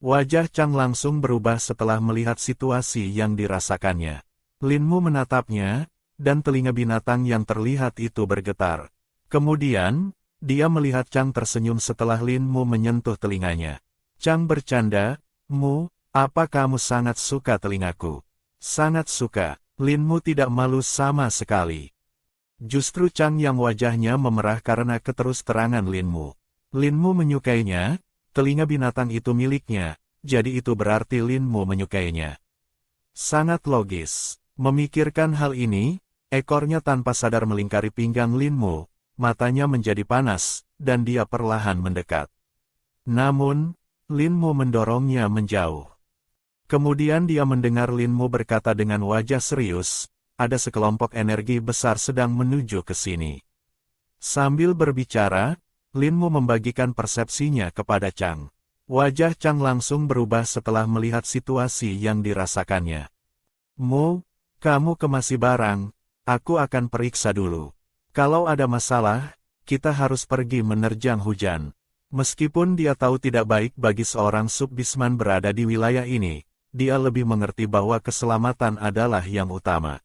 Wajah Chang langsung berubah setelah melihat situasi yang dirasakannya. Lin Mu menatapnya, dan telinga binatang yang terlihat itu bergetar. Kemudian, dia melihat Chang tersenyum setelah Lin Mu menyentuh telinganya. Chang bercanda, "Mu, apa kamu sangat suka telingaku?" "Sangat suka." Lin Mu tidak malu sama sekali. Justru Chang yang wajahnya memerah karena keterus-terangan Lin Mu. Lin Mu menyukainya, telinga binatang itu miliknya, jadi itu berarti Lin Mu menyukainya. Sangat logis. Memikirkan hal ini, ekornya tanpa sadar melingkari pinggang Lin Mu, matanya menjadi panas, dan dia perlahan mendekat. Namun, Lin Mu mendorongnya menjauh. Kemudian dia mendengar Lin Mu berkata dengan wajah serius, "Ada sekelompok energi besar sedang menuju ke sini." Sambil berbicara, Lin Mu membagikan persepsinya kepada Chang. Wajah Chang langsung berubah setelah melihat situasi yang dirasakannya. "Mu, kamu kemasi barang, aku akan periksa dulu. Kalau ada masalah, kita harus pergi menerjang hujan." Meskipun dia tahu tidak baik bagi seorang subbisman berada di wilayah ini, dia lebih mengerti bahwa keselamatan adalah yang utama.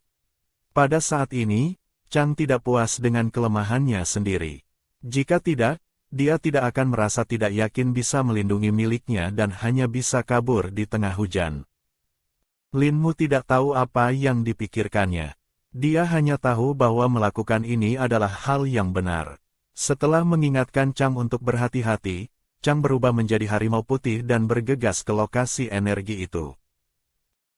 Pada saat ini, Chang tidak puas dengan kelemahannya sendiri. Jika tidak, dia tidak akan merasa tidak yakin bisa melindungi miliknya dan hanya bisa kabur di tengah hujan. Lin Mu tidak tahu apa yang dipikirkannya. Dia hanya tahu bahwa melakukan ini adalah hal yang benar. Setelah mengingatkan Chang untuk berhati-hati, Chang berubah menjadi harimau putih dan bergegas ke lokasi energi itu.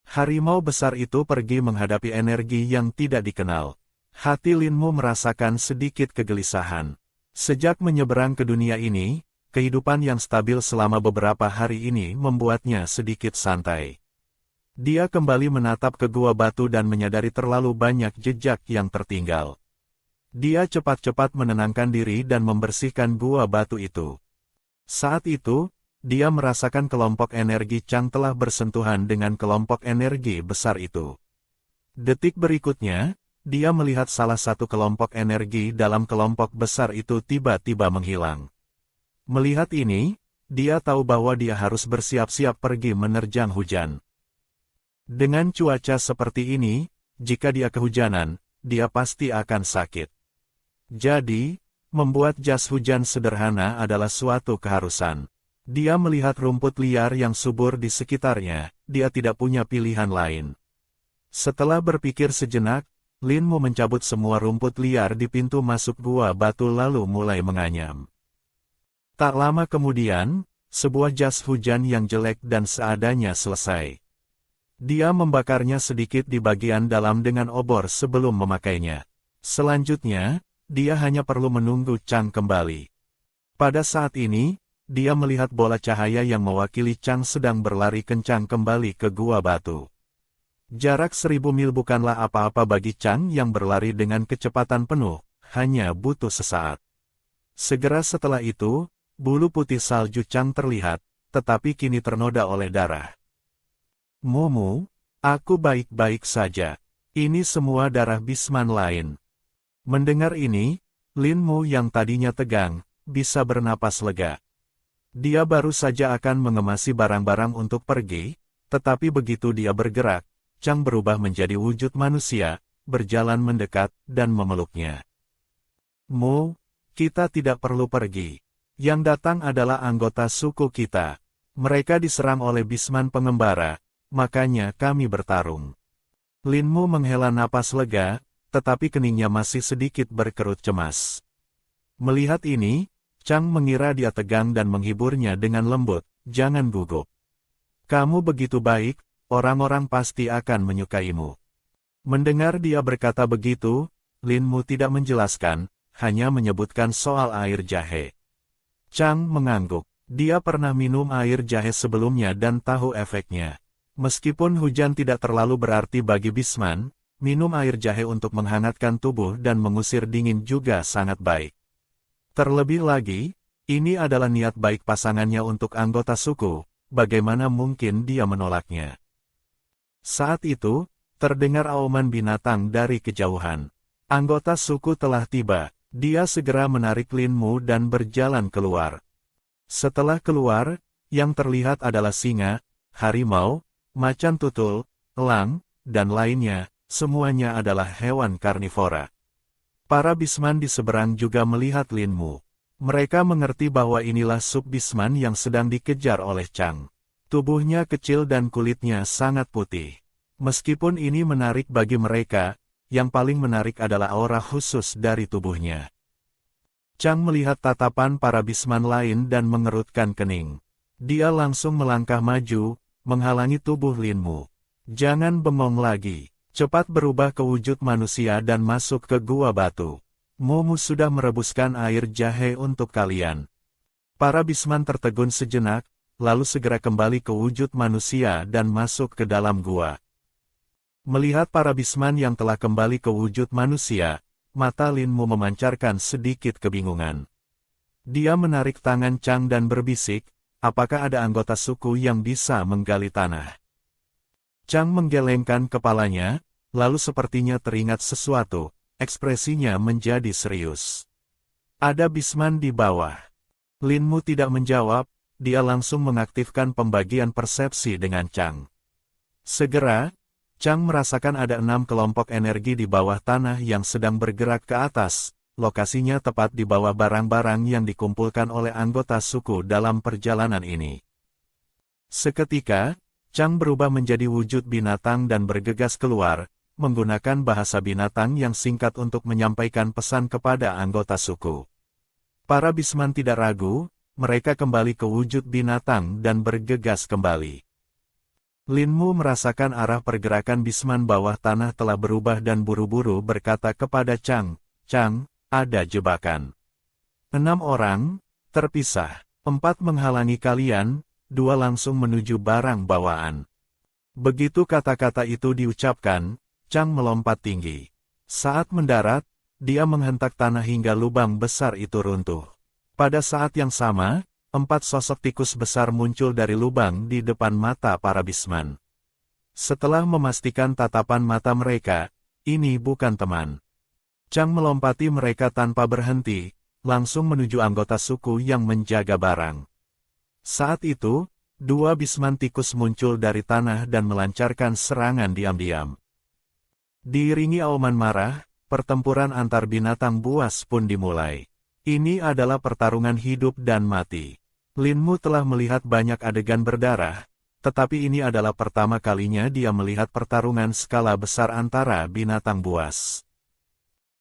Harimau besar itu pergi menghadapi energi yang tidak dikenal. Hati Lin Mu merasakan sedikit kegelisahan. Sejak menyeberang ke dunia ini, kehidupan yang stabil selama beberapa hari ini membuatnya sedikit santai. Dia kembali menatap ke gua batu dan menyadari terlalu banyak jejak yang tertinggal. Dia cepat-cepat menenangkan diri dan membersihkan gua batu itu. Saat itu, dia merasakan kelompok energi Chang telah bersentuhan dengan kelompok energi besar itu. Detik berikutnya, dia melihat salah satu kelompok energi dalam kelompok besar itu tiba-tiba menghilang. Melihat ini, dia tahu bahwa dia harus bersiap-siap pergi menerjang hujan. Dengan cuaca seperti ini, jika dia kehujanan, dia pasti akan sakit. Jadi, membuat jas hujan sederhana adalah suatu keharusan. Dia melihat rumput liar yang subur di sekitarnya, dia tidak punya pilihan lain. Setelah berpikir sejenak, Lin Mu mencabut semua rumput liar di pintu masuk gua batu lalu mulai menganyam. Tak lama kemudian, sebuah jas hujan yang jelek dan seadanya selesai. Dia membakarnya sedikit di bagian dalam dengan obor sebelum memakainya. Selanjutnya, dia hanya perlu menunggu Chang kembali. Pada saat ini, dia melihat bola cahaya yang mewakili Chang sedang berlari kencang kembali ke gua batu. Jarak 1000 mil bukanlah apa-apa bagi Chang yang berlari dengan kecepatan penuh, hanya butuh sesaat. Segera setelah itu, bulu putih salju Chang terlihat, tetapi kini ternoda oleh darah. "Mu, aku baik-baik saja. Ini semua darah Bisman lain." Mendengar ini, Lin Mu yang tadinya tegang, bisa bernapas lega. Dia baru saja akan mengemasi barang-barang untuk pergi, tetapi begitu dia bergerak, Chang berubah menjadi wujud manusia, berjalan mendekat, dan memeluknya. "Mu, kita tidak perlu pergi. Yang datang adalah anggota suku kita. Mereka diserang oleh Bisman pengembara, makanya kami bertarung." Lin Mu menghela napas lega, tetapi keningnya masih sedikit berkerut cemas. Melihat ini, Chang mengira dia tegang dan menghiburnya dengan lembut, "Jangan gugup. Kamu begitu baik, orang-orang pasti akan menyukaimu." Mendengar dia berkata begitu, Lin Mu tidak menjelaskan, hanya menyebutkan soal air jahe. Chang mengangguk. Dia pernah minum air jahe sebelumnya dan tahu efeknya. Meskipun hujan tidak terlalu berarti bagi Bisman, minum air jahe untuk menghangatkan tubuh dan mengusir dingin juga sangat baik. Terlebih lagi, ini adalah niat baik pasangannya untuk anggota suku, bagaimana mungkin dia menolaknya. Saat itu, terdengar auman binatang dari kejauhan. Anggota suku telah tiba, dia segera menarik Lin Mu dan berjalan keluar. Setelah keluar, Yang terlihat adalah singa, harimau, macan tutul, elang, dan lainnya, semuanya adalah hewan karnivora. Para Bisman di seberang juga melihat Lin Mu. Mereka mengerti bahwa inilah sub Bisman yang sedang dikejar oleh Chang. Tubuhnya kecil dan kulitnya sangat putih. Meskipun ini menarik bagi mereka, yang paling menarik adalah aura khusus dari tubuhnya. Chang melihat tatapan para Bisman lain dan mengerutkan kening. Dia langsung melangkah maju, menghalangi tubuh Lin Mu. Jangan bengong lagi, cepat berubah ke wujud manusia dan masuk ke gua batu. Momu sudah merebuskan air jahe untuk kalian. Para Bisman tertegun sejenak, lalu segera kembali ke wujud manusia dan masuk ke dalam gua. Melihat para Bisman yang telah kembali ke wujud manusia, mata Lin Mu memancarkan sedikit kebingungan. Dia menarik tangan Chang dan berbisik, apakah ada anggota suku yang bisa menggali tanah? Chang menggelengkan kepalanya, lalu sepertinya teringat sesuatu, ekspresinya menjadi serius. Ada Bisman di bawah. Lin Mu tidak menjawab, dia langsung mengaktifkan pembagian persepsi dengan Chang. Segera, Chang merasakan ada 6 kelompok energi di bawah tanah yang sedang bergerak ke atas, lokasinya tepat di bawah barang-barang yang dikumpulkan oleh anggota suku dalam perjalanan ini. Seketika, Chang berubah menjadi wujud binatang dan bergegas keluar, menggunakan bahasa binatang yang singkat untuk menyampaikan pesan kepada anggota suku. Para Bisman tidak ragu, mereka kembali ke wujud binatang dan bergegas kembali. Lin Mu merasakan arah pergerakan Bisman bawah tanah telah berubah dan buru-buru berkata kepada Chang, "Chang, ada jebakan. 6 orang, terpisah. 4 menghalangi kalian, 2 langsung menuju barang bawaan." Begitu kata-kata itu diucapkan, Chang melompat tinggi. Saat mendarat, dia menghentak tanah hingga lubang besar itu runtuh. Pada saat yang sama, 4 sosok tikus besar muncul dari lubang di depan mata para Bisman. Setelah memastikan tatapan mata mereka, ini bukan teman. Chang melompati mereka tanpa berhenti, langsung menuju anggota suku yang menjaga barang. Saat itu, 2 Bisman tikus muncul dari tanah dan melancarkan serangan diam-diam. Diiringi auman marah, pertempuran antar binatang buas pun dimulai. Ini adalah pertarungan hidup dan mati. Lin Mu telah melihat banyak adegan berdarah, tetapi ini adalah pertama kalinya dia melihat pertarungan skala besar antara binatang buas.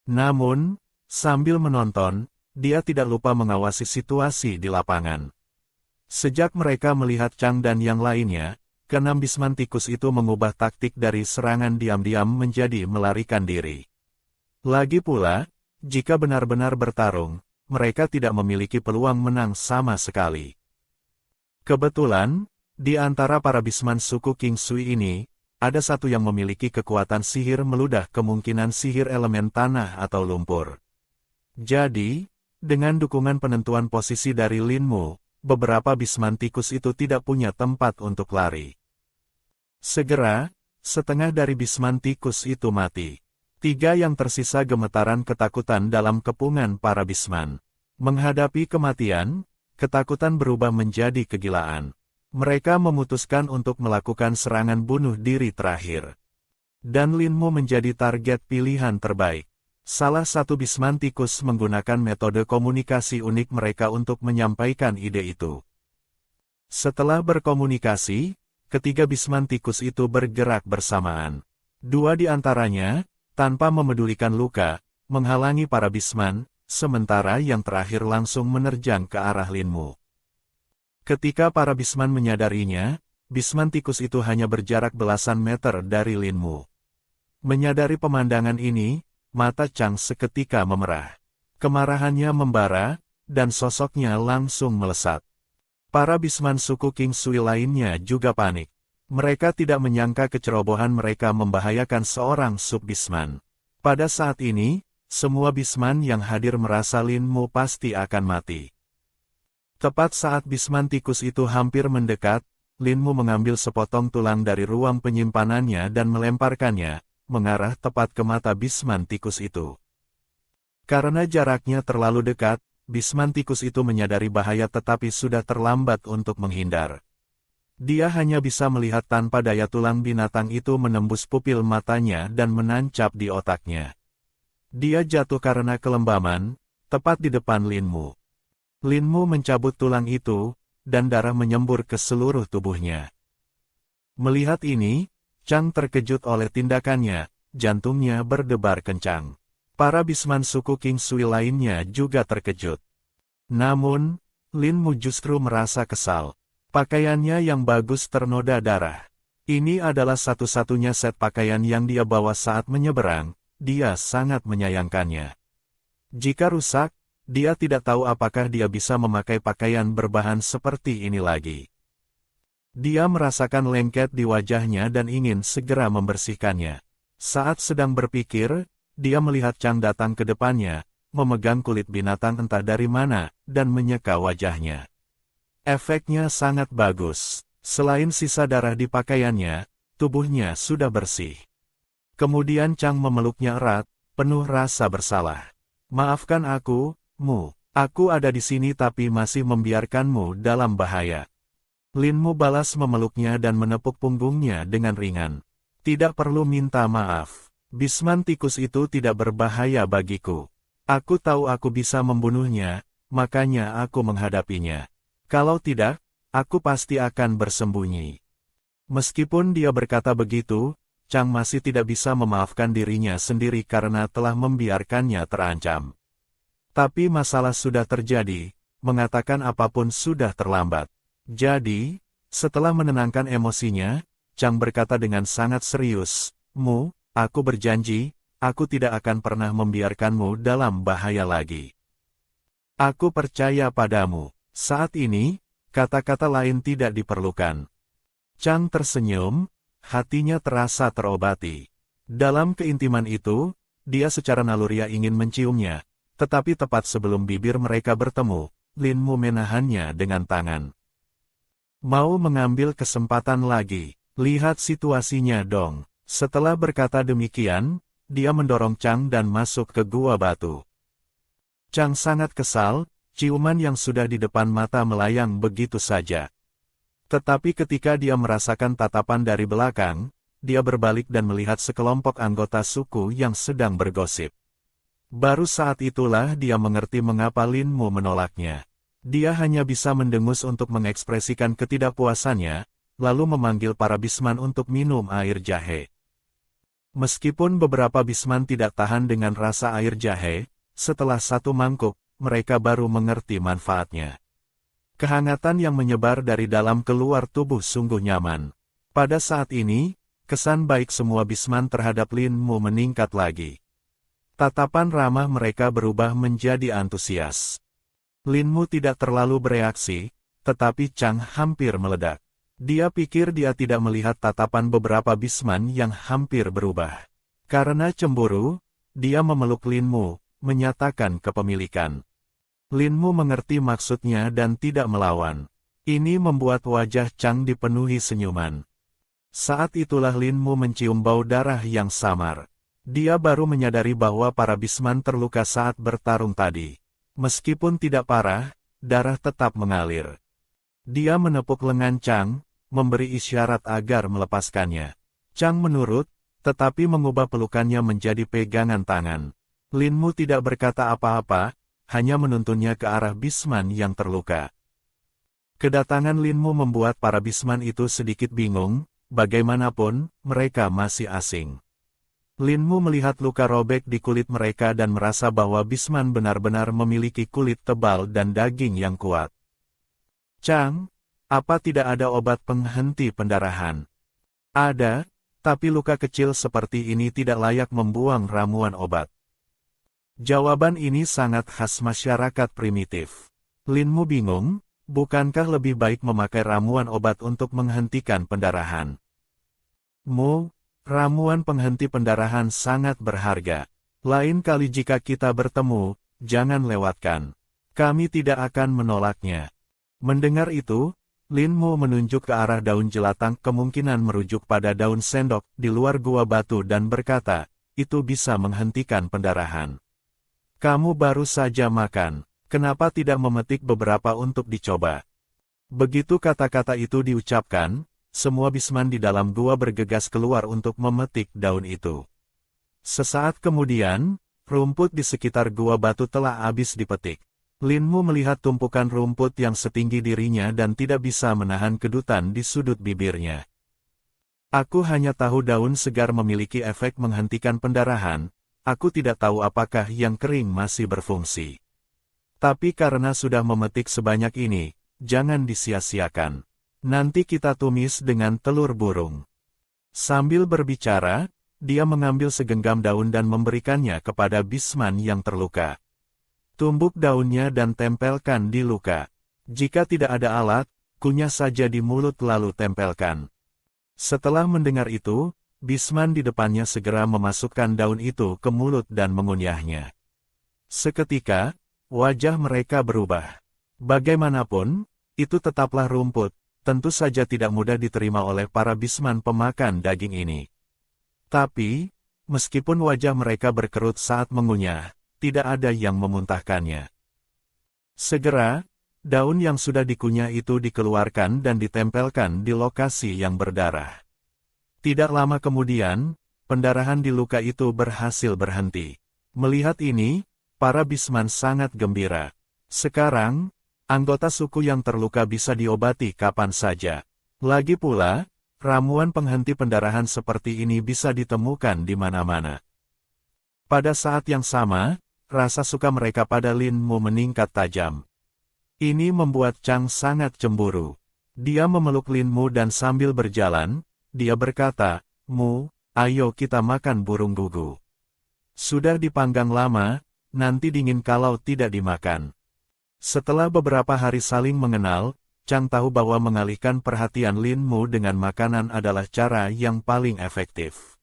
Namun, sambil menonton, dia tidak lupa mengawasi situasi di lapangan. Sejak mereka melihat Chang dan yang lainnya, ke-6 Bisman tikus itu mengubah taktik dari serangan diam-diam menjadi melarikan diri. Lagi pula, jika benar-benar bertarung, mereka tidak memiliki peluang menang sama sekali. Kebetulan, di antara para Bisman suku King Sui ini, ada satu yang memiliki kekuatan sihir meludah kemungkinan sihir elemen tanah atau lumpur. Jadi, dengan dukungan penentuan posisi dari Lin Mu, beberapa Bisman tikus itu tidak punya tempat untuk lari. Segera, setengah dari Bisman tikus itu mati. 3 yang tersisa gemetaran ketakutan dalam kepungan para Bisman. Menghadapi kematian, ketakutan berubah menjadi kegilaan. Mereka memutuskan untuk melakukan serangan bunuh diri terakhir. Dan Lin Mu menjadi target pilihan terbaik. Salah satu Bisman tikus menggunakan metode komunikasi unik mereka untuk menyampaikan ide itu. Setelah berkomunikasi, ketiga Bisman tikus itu bergerak bersamaan. 2 di antaranya, tanpa memedulikan luka, menghalangi para Bisman, sementara yang terakhir langsung menerjang ke arah Lin Mu. Ketika para Bisman menyadarinya, Bisman tikus itu hanya berjarak belasan meter dari Lin Mu. Menyadari pemandangan ini, mata Chang seketika memerah. Kemarahannya membara, dan sosoknya langsung melesat. Para Bisman suku King Sui lainnya juga panik. Mereka tidak menyangka kecerobohan mereka membahayakan seorang sub-Bisman. Pada saat ini, semua Bisman yang hadir merasa Lin Mu pasti akan mati. Tepat saat Bisman tikus itu hampir mendekat, Lin Mu mengambil sepotong tulang dari ruang penyimpanannya dan melemparkannya, mengarah tepat ke mata Bisman tikus itu. Karena jaraknya terlalu dekat, Bisman tikus itu menyadari bahaya tetapi sudah terlambat untuk menghindar. Dia hanya bisa melihat tanpa daya tulang binatang itu menembus pupil matanya dan menancap di otaknya. Dia jatuh karena kelembaman, tepat di depan Lin Mu. Lin Mu mencabut tulang itu, dan darah menyembur ke seluruh tubuhnya. Melihat ini, Chang terkejut oleh tindakannya, jantungnya berdebar kencang. Para bisman suku King Sui lainnya juga terkejut. Namun, Lin Mu justru merasa kesal. Pakaiannya yang bagus ternoda darah. Ini adalah satu-satunya set pakaian yang dia bawa saat menyeberang, dia sangat menyayangkannya. Jika rusak, dia tidak tahu apakah dia bisa memakai pakaian berbahan seperti ini lagi. Dia merasakan lengket di wajahnya dan ingin segera membersihkannya. Saat sedang berpikir, dia melihat Chang datang ke depannya, memegang kulit binatang entah dari mana, dan menyeka wajahnya. Efeknya sangat bagus. Selain sisa darah di pakaiannya, tubuhnya sudah bersih. Kemudian Chang memeluknya erat, penuh rasa bersalah. Maafkan aku, Mu. Aku ada di sini tapi masih membiarkanmu dalam bahaya. Lin Mu balas memeluknya dan menepuk punggungnya dengan ringan. Tidak perlu minta maaf. Bisman tikus itu tidak berbahaya bagiku. Aku tahu aku bisa membunuhnya, makanya aku menghadapinya. Kalau tidak, aku pasti akan bersembunyi. Meskipun dia berkata begitu, Chang masih tidak bisa memaafkan dirinya sendiri karena telah membiarkannya terancam. Tapi masalah sudah terjadi, mengatakan apapun sudah terlambat. Jadi, setelah menenangkan emosinya, Chang berkata dengan sangat serius, Mu, aku berjanji, aku tidak akan pernah membiarkanmu dalam bahaya lagi. Aku percaya padamu. Saat ini, kata-kata lain tidak diperlukan. Chang tersenyum, hatinya terasa terobati. Dalam keintiman itu, dia secara naluriah ingin menciumnya, tetapi tepat sebelum bibir mereka bertemu, Lin Mu menahannya dengan tangan. Mau mengambil kesempatan lagi, lihat situasinya dong. Setelah berkata demikian, dia mendorong Chang dan masuk ke gua batu. Chang sangat kesal, ciuman yang sudah di depan mata melayang begitu saja. Tetapi ketika dia merasakan tatapan dari belakang, dia berbalik dan melihat sekelompok anggota suku yang sedang bergosip. Baru saat itulah dia mengerti mengapa Lin Mu menolaknya. Dia hanya bisa mendengus untuk mengekspresikan ketidakpuasannya, lalu memanggil para bisman untuk minum air jahe. Meskipun beberapa bisman tidak tahan dengan rasa air jahe, setelah satu mangkuk, mereka baru mengerti manfaatnya. Kehangatan yang menyebar dari dalam keluar tubuh sungguh nyaman. Pada saat ini, kesan baik semua bisman terhadap Lin Mu meningkat lagi. Tatapan ramah mereka berubah menjadi antusias. Lin Mu tidak terlalu bereaksi, tetapi Chang hampir meledak. Dia pikir dia tidak melihat tatapan beberapa bisman yang hampir berubah. Karena cemburu, dia memeluk Lin Mu, menyatakan kepemilikan. Lin Mu mengerti maksudnya dan tidak melawan. Ini membuat wajah Chang dipenuhi senyuman. Saat itulah Lin Mu mencium bau darah yang samar. Dia baru menyadari bahwa para bisman terluka saat bertarung tadi. Meskipun tidak parah, darah tetap mengalir. Dia menepuk lengan Chang, memberi isyarat agar melepaskannya. Chang menurut, tetapi mengubah pelukannya menjadi pegangan tangan. Lin Mu tidak berkata apa-apa, hanya menuntunnya ke arah bisman yang terluka. Kedatangan Lin Mu membuat para bisman itu sedikit bingung, bagaimanapun, mereka masih asing. Lin Mu melihat luka robek di kulit mereka dan merasa bahwa bisman benar-benar memiliki kulit tebal dan daging yang kuat. Chang, apa tidak ada obat penghenti pendarahan? Ada, tapi luka kecil seperti ini tidak layak membuang ramuan obat. Jawaban ini sangat khas masyarakat primitif. Lin Mu bingung, bukankah lebih baik memakai ramuan obat untuk menghentikan pendarahan? Mu, ramuan penghenti pendarahan sangat berharga. Lain kali jika kita bertemu, jangan lewatkan. Kami tidak akan menolaknya. Mendengar itu, Lin Mu menunjuk ke arah daun jelatang kemungkinan merujuk pada daun sendok di luar gua batu dan berkata, itu bisa menghentikan pendarahan. Kamu baru saja makan. Kenapa tidak memetik beberapa untuk dicoba? Begitu kata-kata itu diucapkan, semua bisman di dalam gua bergegas keluar untuk memetik daun itu. Sesaat kemudian, rumput di sekitar gua batu telah habis dipetik. Lin Mu melihat tumpukan rumput yang setinggi dirinya dan tidak bisa menahan kedutan di sudut bibirnya. Aku hanya tahu daun segar memiliki efek menghentikan pendarahan, aku tidak tahu apakah yang kering masih berfungsi. Tapi karena sudah memetik sebanyak ini, jangan disia-siakan. Nanti kita tumis dengan telur burung. Sambil berbicara, dia mengambil segenggam daun dan memberikannya kepada bisman yang terluka. Tumbuk daunnya dan tempelkan di luka. Jika tidak ada alat, kunyah saja di mulut lalu tempelkan. Setelah mendengar itu, bisman di depannya segera memasukkan daun itu ke mulut dan mengunyahnya. Seketika, wajah mereka berubah. Bagaimanapun, itu tetaplah rumput, tentu saja tidak mudah diterima oleh para bisman pemakan daging ini. Tapi, meskipun wajah mereka berkerut saat mengunyah, tidak ada yang memuntahkannya. Segera, daun yang sudah dikunyah itu dikeluarkan dan ditempelkan di lokasi yang berdarah. Tidak lama kemudian, pendarahan di luka itu berhasil berhenti. Melihat ini, para bisman sangat gembira. Sekarang, anggota suku yang terluka bisa diobati kapan saja. Lagi pula, ramuan penghenti pendarahan seperti ini bisa ditemukan di mana-mana. Pada saat yang sama, rasa suka mereka pada Lin Mu meningkat tajam. Ini membuat Chang sangat cemburu. Dia memeluk Lin Mu dan sambil berjalan, dia berkata, "Mu, ayo kita makan burung gugu. Sudah dipanggang lama, nanti dingin kalau tidak dimakan." Setelah beberapa hari saling mengenal, Chang tahu bahwa mengalihkan perhatian Lin Mu dengan makanan adalah cara yang paling efektif.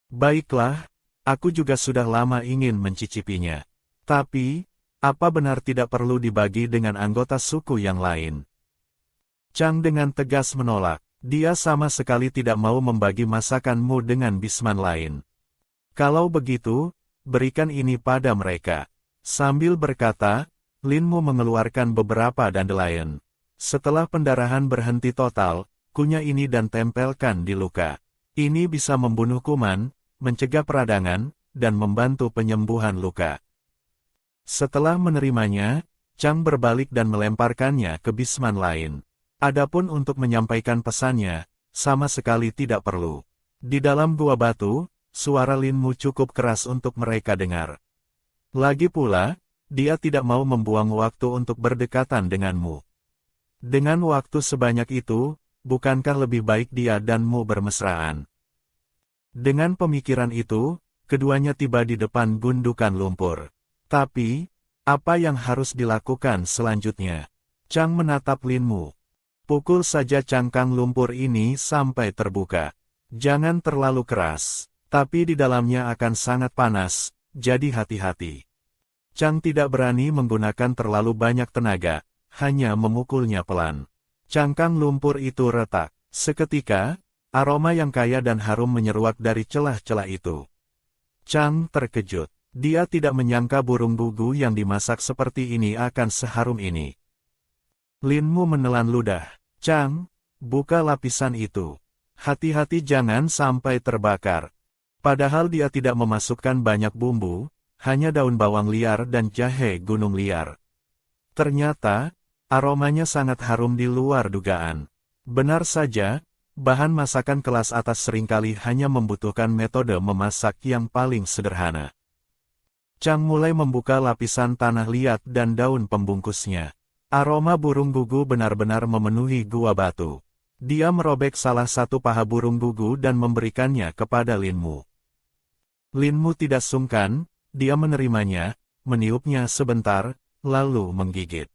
Baiklah, aku juga sudah lama ingin mencicipinya. Tapi, apa benar tidak perlu dibagi dengan anggota suku yang lain? Chang dengan tegas menolak. Dia sama sekali tidak mau membagi masakanmu dengan bisman lain. Kalau begitu, berikan ini pada mereka. Sambil berkata, Lin Mu mengeluarkan beberapa dandelion. Setelah pendarahan berhenti total, kunyah ini dan tempelkan di luka. Ini bisa membunuh kuman, mencegah peradangan, dan membantu penyembuhan luka. Setelah menerimanya, Chang berbalik dan melemparkannya ke bisman lain. Adapun untuk menyampaikan pesannya, sama sekali tidak perlu. Di dalam gua batu, suara Lin Mu cukup keras untuk mereka dengar. Lagi pula, dia tidak mau membuang waktu untuk berdekatan denganmu. Dengan waktu sebanyak itu, bukankah lebih baik dia dan Mu bermesraan? Dengan pemikiran itu, keduanya tiba di depan gundukan lumpur. Tapi, apa yang harus dilakukan selanjutnya? Chang menatap Lin Mu. Pukul saja cangkang lumpur ini sampai terbuka. Jangan terlalu keras, tapi di dalamnya akan sangat panas, jadi hati-hati. Chang tidak berani menggunakan terlalu banyak tenaga, hanya memukulnya pelan. Cangkang lumpur itu retak. Seketika, aroma yang kaya dan harum menyeruak dari celah-celah itu. Chang terkejut. Dia tidak menyangka burung gugu yang dimasak seperti ini akan seharum ini. Lin Mu menelan ludah. Chang, buka lapisan itu. Hati-hati jangan sampai terbakar. Padahal dia tidak memasukkan banyak bumbu, hanya daun bawang liar dan jahe gunung liar. Ternyata, aromanya sangat harum di luar dugaan. Benar saja, bahan masakan kelas atas seringkali hanya membutuhkan metode memasak yang paling sederhana. Chang mulai membuka lapisan tanah liat dan daun pembungkusnya. Aroma burung gugu benar-benar memenuhi gua batu. Dia merobek salah satu paha burung gugu dan memberikannya kepada Lin Mu. Lin Mu tidak sungkan, dia menerimanya, meniupnya sebentar, lalu menggigit.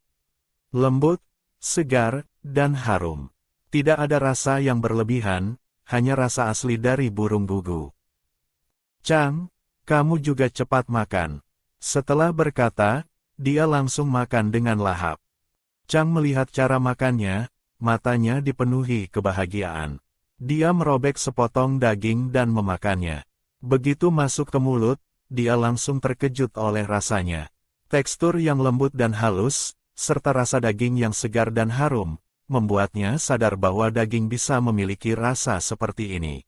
Lembut, segar, dan harum. Tidak ada rasa yang berlebihan, hanya rasa asli dari burung gugu. Chang, kamu juga cepat makan. Setelah berkata, dia langsung makan dengan lahap. Chang melihat cara makannya, matanya dipenuhi kebahagiaan. Dia merobek sepotong daging dan memakannya. Begitu masuk ke mulut, dia langsung terkejut oleh rasanya. Tekstur yang lembut dan halus, serta rasa daging yang segar dan harum, membuatnya sadar bahwa daging bisa memiliki rasa seperti ini.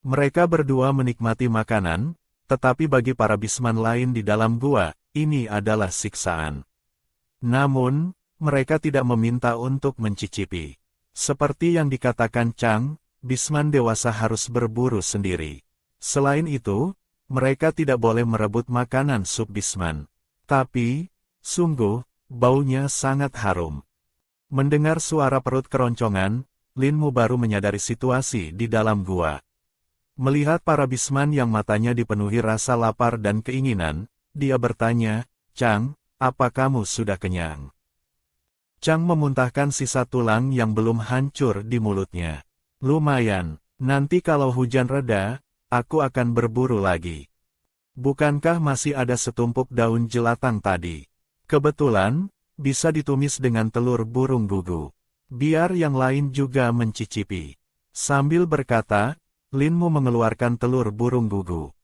Mereka berdua menikmati makanan, tetapi bagi para bisman lain di dalam gua, ini adalah siksaan. Namun, mereka tidak meminta untuk mencicipi. Seperti yang dikatakan Chang, bisman dewasa harus berburu sendiri. Selain itu, mereka tidak boleh merebut makanan sup bisman. Tapi, sungguh, baunya sangat harum. Mendengar suara perut keroncongan, Lin Mu baru menyadari situasi di dalam gua. Melihat para bisman yang matanya dipenuhi rasa lapar dan keinginan, dia bertanya, "Chang, apa kamu sudah kenyang?" Chang memuntahkan sisa tulang yang belum hancur di mulutnya. "Lumayan, nanti kalau hujan reda, aku akan berburu lagi. Bukankah masih ada setumpuk daun jelatang tadi? Kebetulan, bisa ditumis dengan telur burung gugu. Biar yang lain juga mencicipi." Sambil berkata, Lin Mu mengeluarkan telur burung gugu.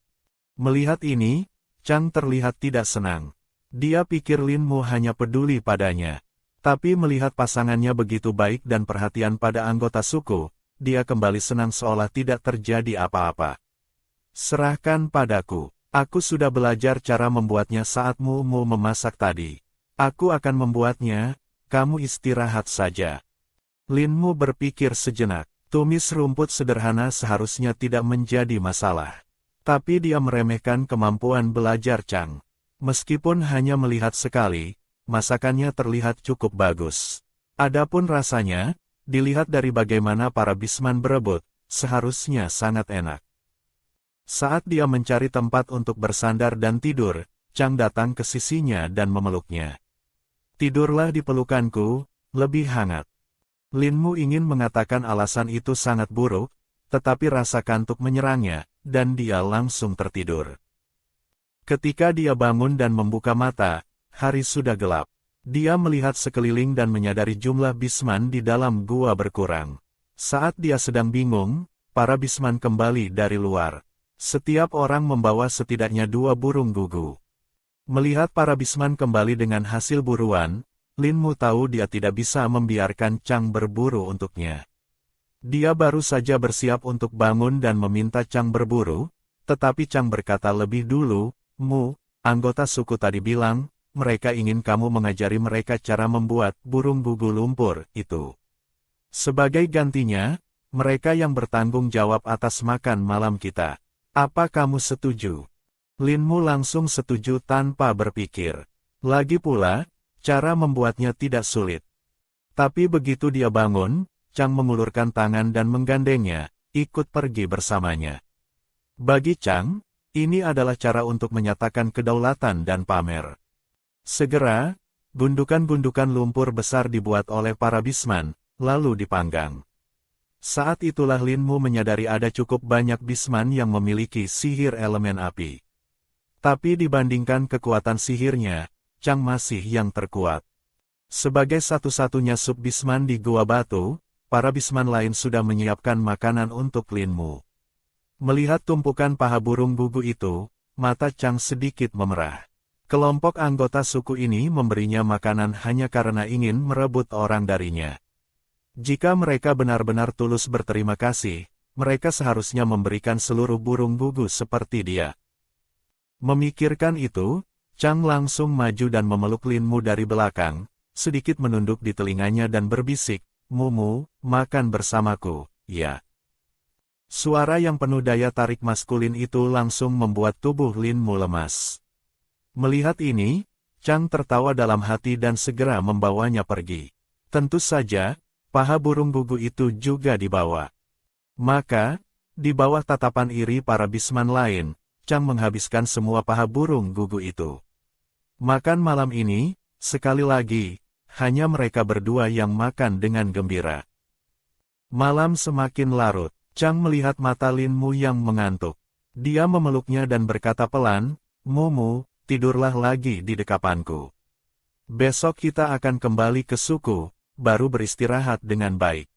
Melihat ini, Chang terlihat tidak senang. Dia pikir Lin Mu hanya peduli padanya. Tapi melihat pasangannya begitu baik dan perhatian pada anggota suku, dia kembali senang seolah tidak terjadi apa-apa. "Serahkan padaku. Aku sudah belajar cara membuatnya saat Mu memasak tadi. Aku akan membuatnya, kamu istirahat saja." Lin Mu berpikir sejenak. Tumis rumput sederhana seharusnya tidak menjadi masalah. Tapi dia meremehkan kemampuan belajar Chang. Meskipun hanya melihat sekali, masakannya terlihat cukup bagus. Adapun rasanya, dilihat dari bagaimana para bisman berebut, seharusnya sangat enak. Saat dia mencari tempat untuk bersandar dan tidur, Chang datang ke sisinya dan memeluknya. "Tidurlah di pelukanku, lebih hangat." Lin Mu ingin mengatakan alasan itu sangat buruk, tetapi rasa kantuk menyerangnya, dan dia langsung tertidur. Ketika dia bangun dan membuka mata, hari sudah gelap. Dia melihat sekeliling dan menyadari jumlah bisman di dalam gua berkurang. Saat dia sedang bingung, para bisman kembali dari luar. Setiap orang membawa setidaknya 2 burung gugu. Melihat para bisman kembali dengan hasil buruan, Lin Mu tahu dia tidak bisa membiarkan Chang berburu untuknya. Dia baru saja bersiap untuk bangun dan meminta Chang berburu, tetapi Chang berkata lebih dulu, "Mu, anggota suku tadi bilang, mereka ingin kamu mengajari mereka cara membuat burung gugu lumpur itu. Sebagai gantinya, mereka yang bertanggung jawab atas makan malam kita. Apa kamu setuju?" Lin Mu langsung setuju tanpa berpikir. Lagi pula, cara membuatnya tidak sulit. Tapi begitu dia bangun, Chang mengulurkan tangan dan menggandengnya, ikut pergi bersamanya. Bagi Chang, ini adalah cara untuk menyatakan kedaulatan dan pamer. Segera, gundukan-gundukan lumpur besar dibuat oleh para bisman, lalu dipanggang. Saat itulah Lin Mu menyadari ada cukup banyak bisman yang memiliki sihir elemen api. Tapi dibandingkan kekuatan sihirnya, Chang masih yang terkuat. Sebagai satu-satunya sub bisman di Gua Batu, para bisman lain sudah menyiapkan makanan untuk Lin Mu. Melihat tumpukan paha burung gugu itu, mata Chang sedikit memerah. Kelompok anggota suku ini memberinya makanan hanya karena ingin merebut orang darinya. Jika mereka benar-benar tulus berterima kasih, mereka seharusnya memberikan seluruh burung gugu seperti dia. Memikirkan itu, Chang langsung maju dan memeluk Lin Mu dari belakang, sedikit menunduk di telinganya dan berbisik, "Mu, makan bersamaku, ya." Suara yang penuh daya tarik maskulin itu langsung membuat tubuh Lin Mu lemas. Melihat ini, Chang tertawa dalam hati dan segera membawanya pergi. Tentu saja, paha burung gugu itu juga dibawa. Maka, di bawah tatapan iri para bisman lain, Chang menghabiskan semua paha burung gugu itu. Makan malam ini, sekali lagi, hanya mereka berdua yang makan dengan gembira. Malam semakin larut, Chang melihat mata Lin Mu yang mengantuk. Dia memeluknya dan berkata pelan, "Mu, tidurlah lagi di dekapanku. Besok kita akan kembali ke suku, baru beristirahat dengan baik."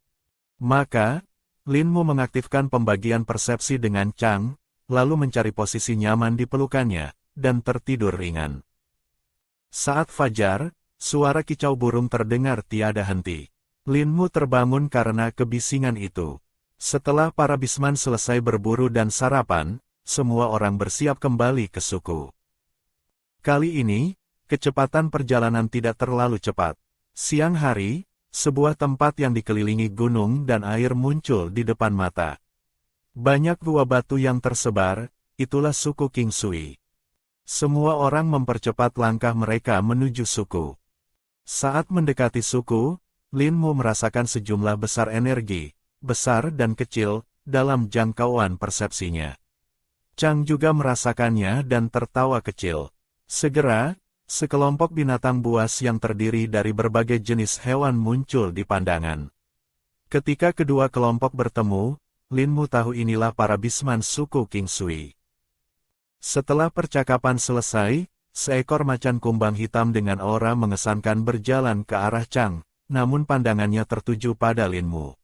Maka, Lin Mu mengaktifkan pembagian persepsi dengan Chang, lalu mencari posisi nyaman di pelukannya, dan tertidur ringan. Saat fajar, suara kicau burung terdengar tiada henti. Lin Mu terbangun karena kebisingan itu. Setelah para bisman selesai berburu dan sarapan, semua orang bersiap kembali ke suku. Kali ini, kecepatan perjalanan tidak terlalu cepat. Siang hari, sebuah tempat yang dikelilingi gunung dan air muncul di depan mata. Banyak gua batu yang tersebar, itulah suku King Sui. Semua orang mempercepat langkah mereka menuju suku. Saat mendekati suku, Lin Mu merasakan sejumlah besar energi, besar dan kecil, dalam jangkauan persepsinya. Chang juga merasakannya dan tertawa kecil. Segera, sekelompok binatang buas yang terdiri dari berbagai jenis hewan muncul di pandangan. Ketika kedua kelompok bertemu, Lin Mu tahu inilah para bisman suku King Sui. Setelah percakapan selesai, seekor macan kumbang hitam dengan aura mengesankan berjalan ke arah Chang, namun pandangannya tertuju pada Lin Mu.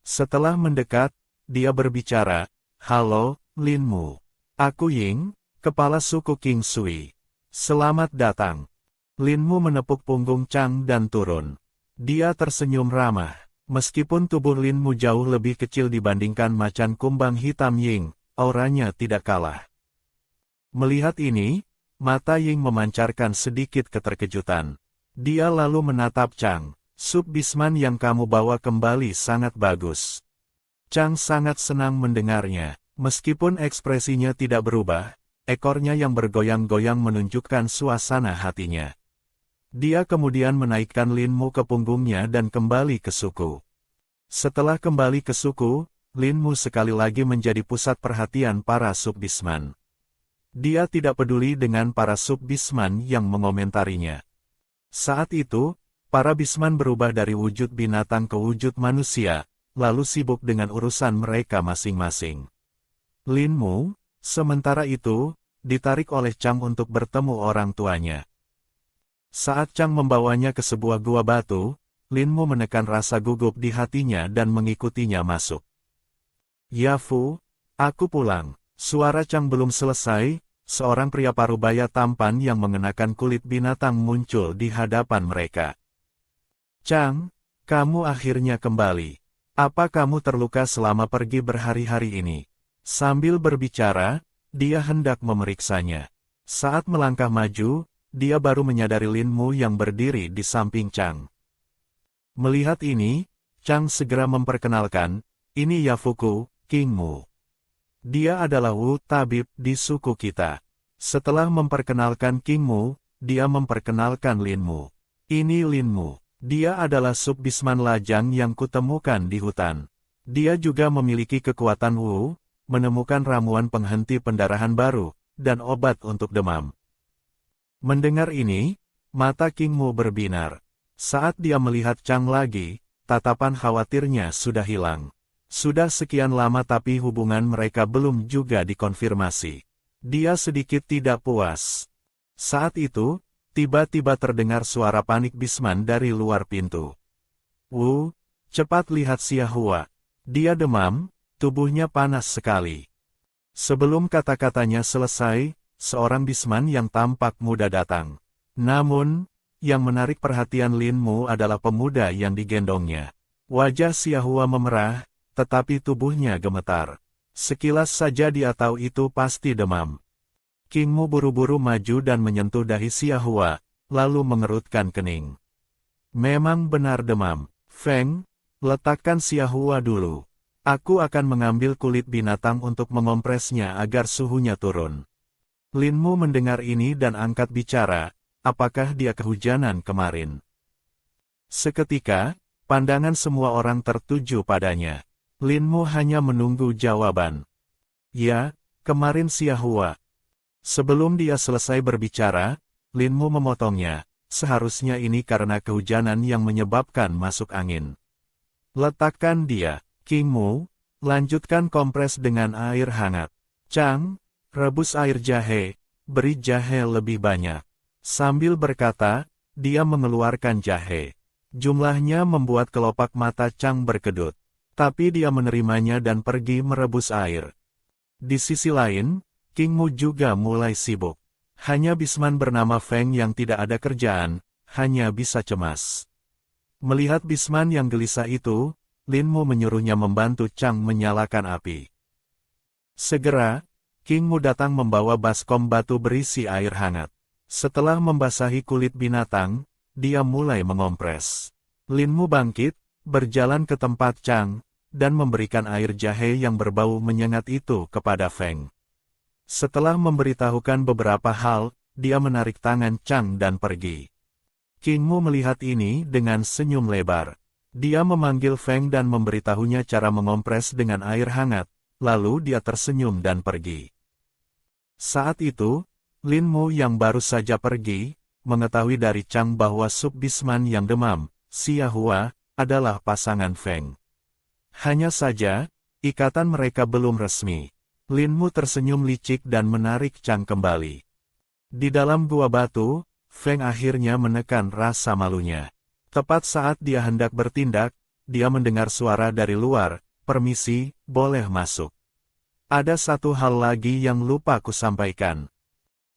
Setelah mendekat, dia berbicara, "Halo, Lin Mu. Aku Ying, kepala suku King Sui. Selamat datang." Lin Mu menepuk punggung Chang dan turun. Dia tersenyum ramah. Meskipun tubuh Lin Mu jauh lebih kecil dibandingkan macan kumbang hitam Ying, auranya tidak kalah. Melihat ini, mata Ying memancarkan sedikit keterkejutan. Dia lalu menatap Chang. "Sub bisman yang kamu bawa kembali sangat bagus." Chang sangat senang mendengarnya. Meskipun ekspresinya tidak berubah, ekornya yang bergoyang-goyang menunjukkan suasana hatinya. Dia kemudian menaikkan Lin Mu ke punggungnya dan kembali ke suku. Setelah kembali ke suku, Lin Mu sekali lagi menjadi pusat perhatian para subbisman. Dia tidak peduli dengan para subbisman yang mengomentarinya. Saat itu, para bisman berubah dari wujud binatang ke wujud manusia, lalu sibuk dengan urusan mereka masing-masing. Lin Mu, sementara itu, ditarik oleh Chang untuk bertemu orang tuanya. Saat Chang membawanya ke sebuah gua batu, Lin Mu menekan rasa gugup di hatinya dan mengikutinya masuk. "Ya Fu, aku pulang." Suara Chang belum selesai, seorang pria parubaya tampan yang mengenakan kulit binatang muncul di hadapan mereka. "Chang, kamu akhirnya kembali. Apa kamu terluka selama pergi berhari-hari ini?" Sambil berbicara, dia hendak memeriksanya. Saat melangkah maju, dia baru menyadari Lin Mu yang berdiri di samping Chang. Melihat ini, Chang segera memperkenalkan, "Ini Yafuku, King Mu. Dia adalah Wu tabib di suku kita." Setelah memperkenalkan King Mu, dia memperkenalkan Lin Mu. "Ini Lin Mu. Dia adalah subbisman lajang yang kutemukan di hutan. Dia juga memiliki kekuatan Wu, menemukan ramuan penghenti pendarahan baru, dan obat untuk demam." Mendengar ini, mata King Mu berbinar. Saat dia melihat Chang lagi, tatapan khawatirnya sudah hilang. Sudah sekian lama tapi hubungan mereka belum juga dikonfirmasi. Dia sedikit tidak puas. Saat itu, tiba-tiba terdengar suara panik bisman dari luar pintu. "Wu, cepat lihat Xiahua. Dia demam, tubuhnya panas sekali." Sebelum kata-katanya selesai, seorang bisman yang tampak muda datang. Namun, yang menarik perhatian Lin Mu adalah pemuda yang digendongnya. Wajah Xiahua memerah, tetapi tubuhnya gemetar. Sekilas saja dia tahu itu pasti demam. King Mu buru-buru maju dan menyentuh dahi Xiahua, lalu mengerutkan kening. "Memang benar demam. Feng, letakkan Xiahua dulu. Aku akan mengambil kulit binatang untuk mengompresnya agar suhunya turun." Lin Mu mendengar ini dan angkat bicara, "Apakah dia kehujanan kemarin?" Seketika, pandangan semua orang tertuju padanya. Lin Mu hanya menunggu jawaban. "Ya, kemarin Xiahua." Sebelum dia selesai berbicara, Lin Mu memotongnya. "Seharusnya ini karena kehujanan yang menyebabkan masuk angin. Letakkan dia, King Mu, lanjutkan kompres dengan air hangat. Chang, rebus air jahe, beri jahe lebih banyak." Sambil berkata, dia mengeluarkan jahe. Jumlahnya membuat kelopak mata Chang berkedut. Tapi dia menerimanya dan pergi merebus air. Di sisi lain, King Mu juga mulai sibuk. Hanya Bisman bernama Feng yang tidak ada kerjaan, hanya bisa cemas. Melihat Bisman yang gelisah itu, Lin Mu menyuruhnya membantu Chang menyalakan api. Segera, King Mu datang membawa baskom batu berisi air hangat. Setelah membasahi kulit binatang, dia mulai mengompres. Lin Mu bangkit, berjalan ke tempat Chang, dan memberikan air jahe yang berbau menyengat itu kepada Feng. Setelah memberitahukan beberapa hal, dia menarik tangan Chang dan pergi. King Mu melihat ini dengan senyum lebar. Dia memanggil Feng dan memberitahunya cara mengompres dengan air hangat, lalu dia tersenyum dan pergi. Saat itu, Lin Mu yang baru saja pergi, mengetahui dari Chang bahwa Sub Bisman yang demam, Xia Hua, adalah pasangan Feng. Hanya saja, ikatan mereka belum resmi. Lin Mu tersenyum licik dan menarik Chang kembali. Di dalam gua batu, Feng akhirnya menekan rasa malunya. Tepat saat dia hendak bertindak, dia mendengar suara dari luar, "Permisi, boleh masuk." Ada satu hal lagi yang lupa kusampaikan.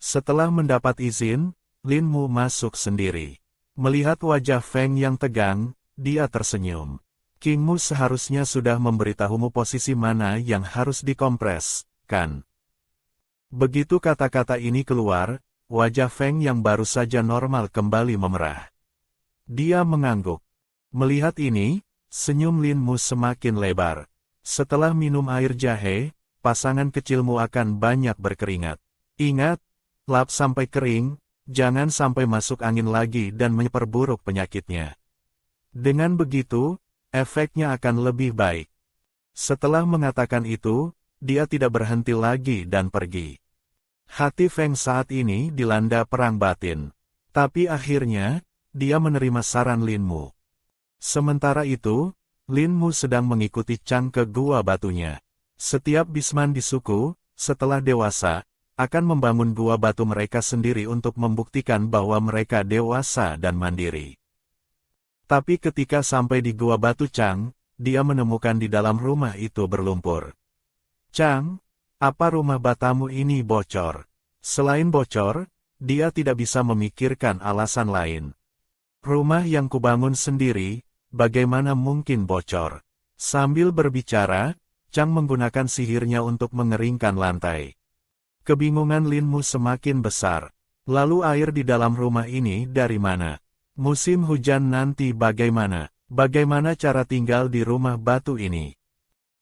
Setelah mendapat izin, Lin Mu masuk sendiri. Melihat wajah Feng yang tegang, dia tersenyum. "King Mu seharusnya sudah memberitahumu posisi mana yang harus dikompres, kan?" Begitu kata-kata ini keluar, wajah Feng yang baru saja normal kembali memerah. Dia mengangguk. Melihat ini, senyum Lin Mu semakin lebar. "Setelah minum air jahe, pasangan kecilmu akan banyak berkeringat. Ingat, lap sampai kering, jangan sampai masuk angin lagi dan memperburuk penyakitnya. Dengan begitu, efeknya akan lebih baik." Setelah mengatakan itu, dia tidak berhenti lagi dan pergi. Hati Feng saat ini dilanda perang batin. Tapi akhirnya, dia menerima saran Lin Mu. Sementara itu, Lin Mu sedang mengikuti Chang ke gua batunya. Setiap Bisman di suku, setelah dewasa, akan membangun gua batu mereka sendiri untuk membuktikan bahwa mereka dewasa dan mandiri. Tapi ketika sampai di gua batu Chang, dia menemukan di dalam rumah itu berlumpur. "Chang, apa rumah batamu ini bocor?" Selain bocor, dia tidak bisa memikirkan alasan lain. "Rumah yang kubangun sendiri, bagaimana mungkin bocor?" Sambil berbicara, Chang menggunakan sihirnya untuk mengeringkan lantai. Kebingungan Lin Mu semakin besar. Lalu air di dalam rumah ini dari mana? Musim hujan nanti bagaimana? Bagaimana cara tinggal di rumah batu ini?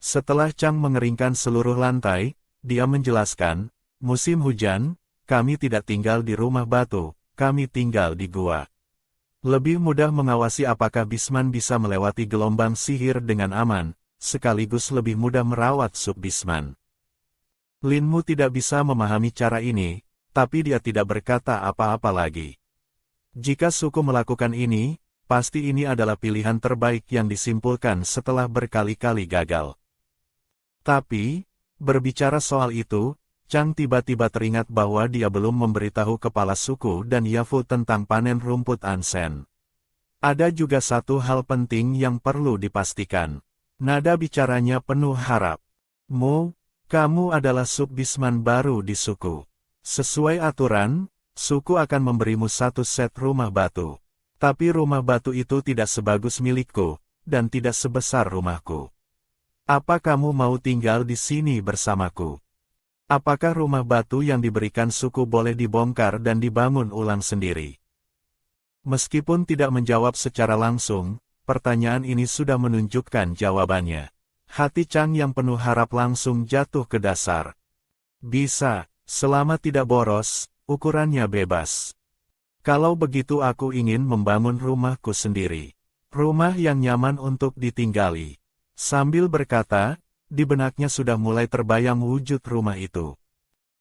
Setelah Chang mengeringkan seluruh lantai, dia menjelaskan, "Musim hujan, kami tidak tinggal di rumah batu, kami tinggal di gua. Lebih mudah mengawasi apakah Bisman bisa melewati gelombang sihir dengan aman, sekaligus lebih mudah merawat Sub Bisman." Lin Mu tidak bisa memahami cara ini, tapi dia tidak berkata apa-apa lagi. Jika suku melakukan ini, pasti ini adalah pilihan terbaik yang disimpulkan setelah berkali-kali gagal. Tapi, berbicara soal itu, Chang tiba-tiba teringat bahwa dia belum memberitahu kepala suku dan Yafu tentang panen rumput Ansen. Ada juga satu hal penting yang perlu dipastikan. Nada bicaranya penuh harap. "Mu, kamu adalah Sub Bisman baru di suku. Sesuai aturan, suku akan memberimu satu set rumah batu. Tapi rumah batu itu tidak sebagus milikku, dan tidak sebesar rumahku. Apa kamu mau tinggal di sini bersamaku? Apakah rumah batu yang diberikan suku boleh dibongkar dan dibangun ulang sendiri?" Meskipun tidak menjawab secara langsung, pertanyaan ini sudah menunjukkan jawabannya. Hati Chang yang penuh harap langsung jatuh ke dasar. "Bisa, selama tidak boros, ukurannya bebas. Kalau begitu aku ingin membangun rumahku sendiri. Rumah yang nyaman untuk ditinggali." Sambil berkata, di benaknya sudah mulai terbayang wujud rumah itu.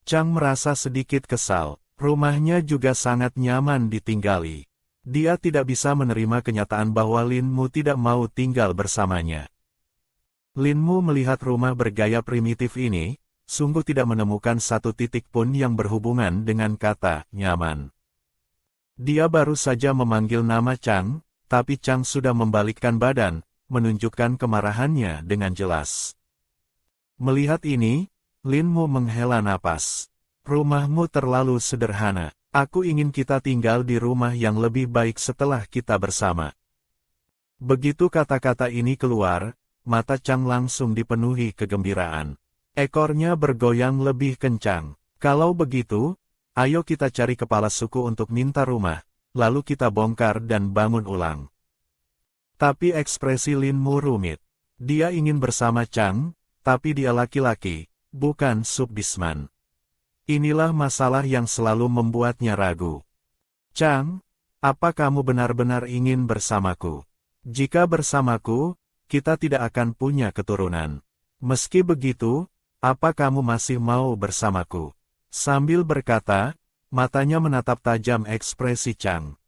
Chang merasa sedikit kesal, rumahnya juga sangat nyaman ditinggali. Dia tidak bisa menerima kenyataan bahwa Lin Mu tidak mau tinggal bersamanya. Lin Mu melihat rumah bergaya primitif ini, sungguh tidak menemukan satu titik pun yang berhubungan dengan kata nyaman. Dia baru saja memanggil nama Chang, tapi Chang sudah membalikkan badan, menunjukkan kemarahannya dengan jelas. Melihat ini, Lin Mu menghela napas. Rumahmu terlalu sederhana. Aku ingin kita tinggal di rumah yang lebih baik setelah kita bersama. Begitu kata-kata ini keluar, mata Chang langsung dipenuhi kegembiraan. Ekornya bergoyang lebih kencang. Kalau begitu, ayo kita cari kepala suku untuk minta rumah, lalu kita bongkar dan bangun ulang. Tapi ekspresi Lin Mu rumit. Dia ingin bersama Chang, tapi dia laki-laki, bukan Subbisman. Inilah masalah yang selalu membuatnya ragu. Chang, apa kamu benar-benar ingin bersamaku? Jika bersamaku, kita tidak akan punya keturunan. Meski begitu, apa kamu masih mau bersamaku? Sambil berkata, matanya menatap tajam ekspresi Chang.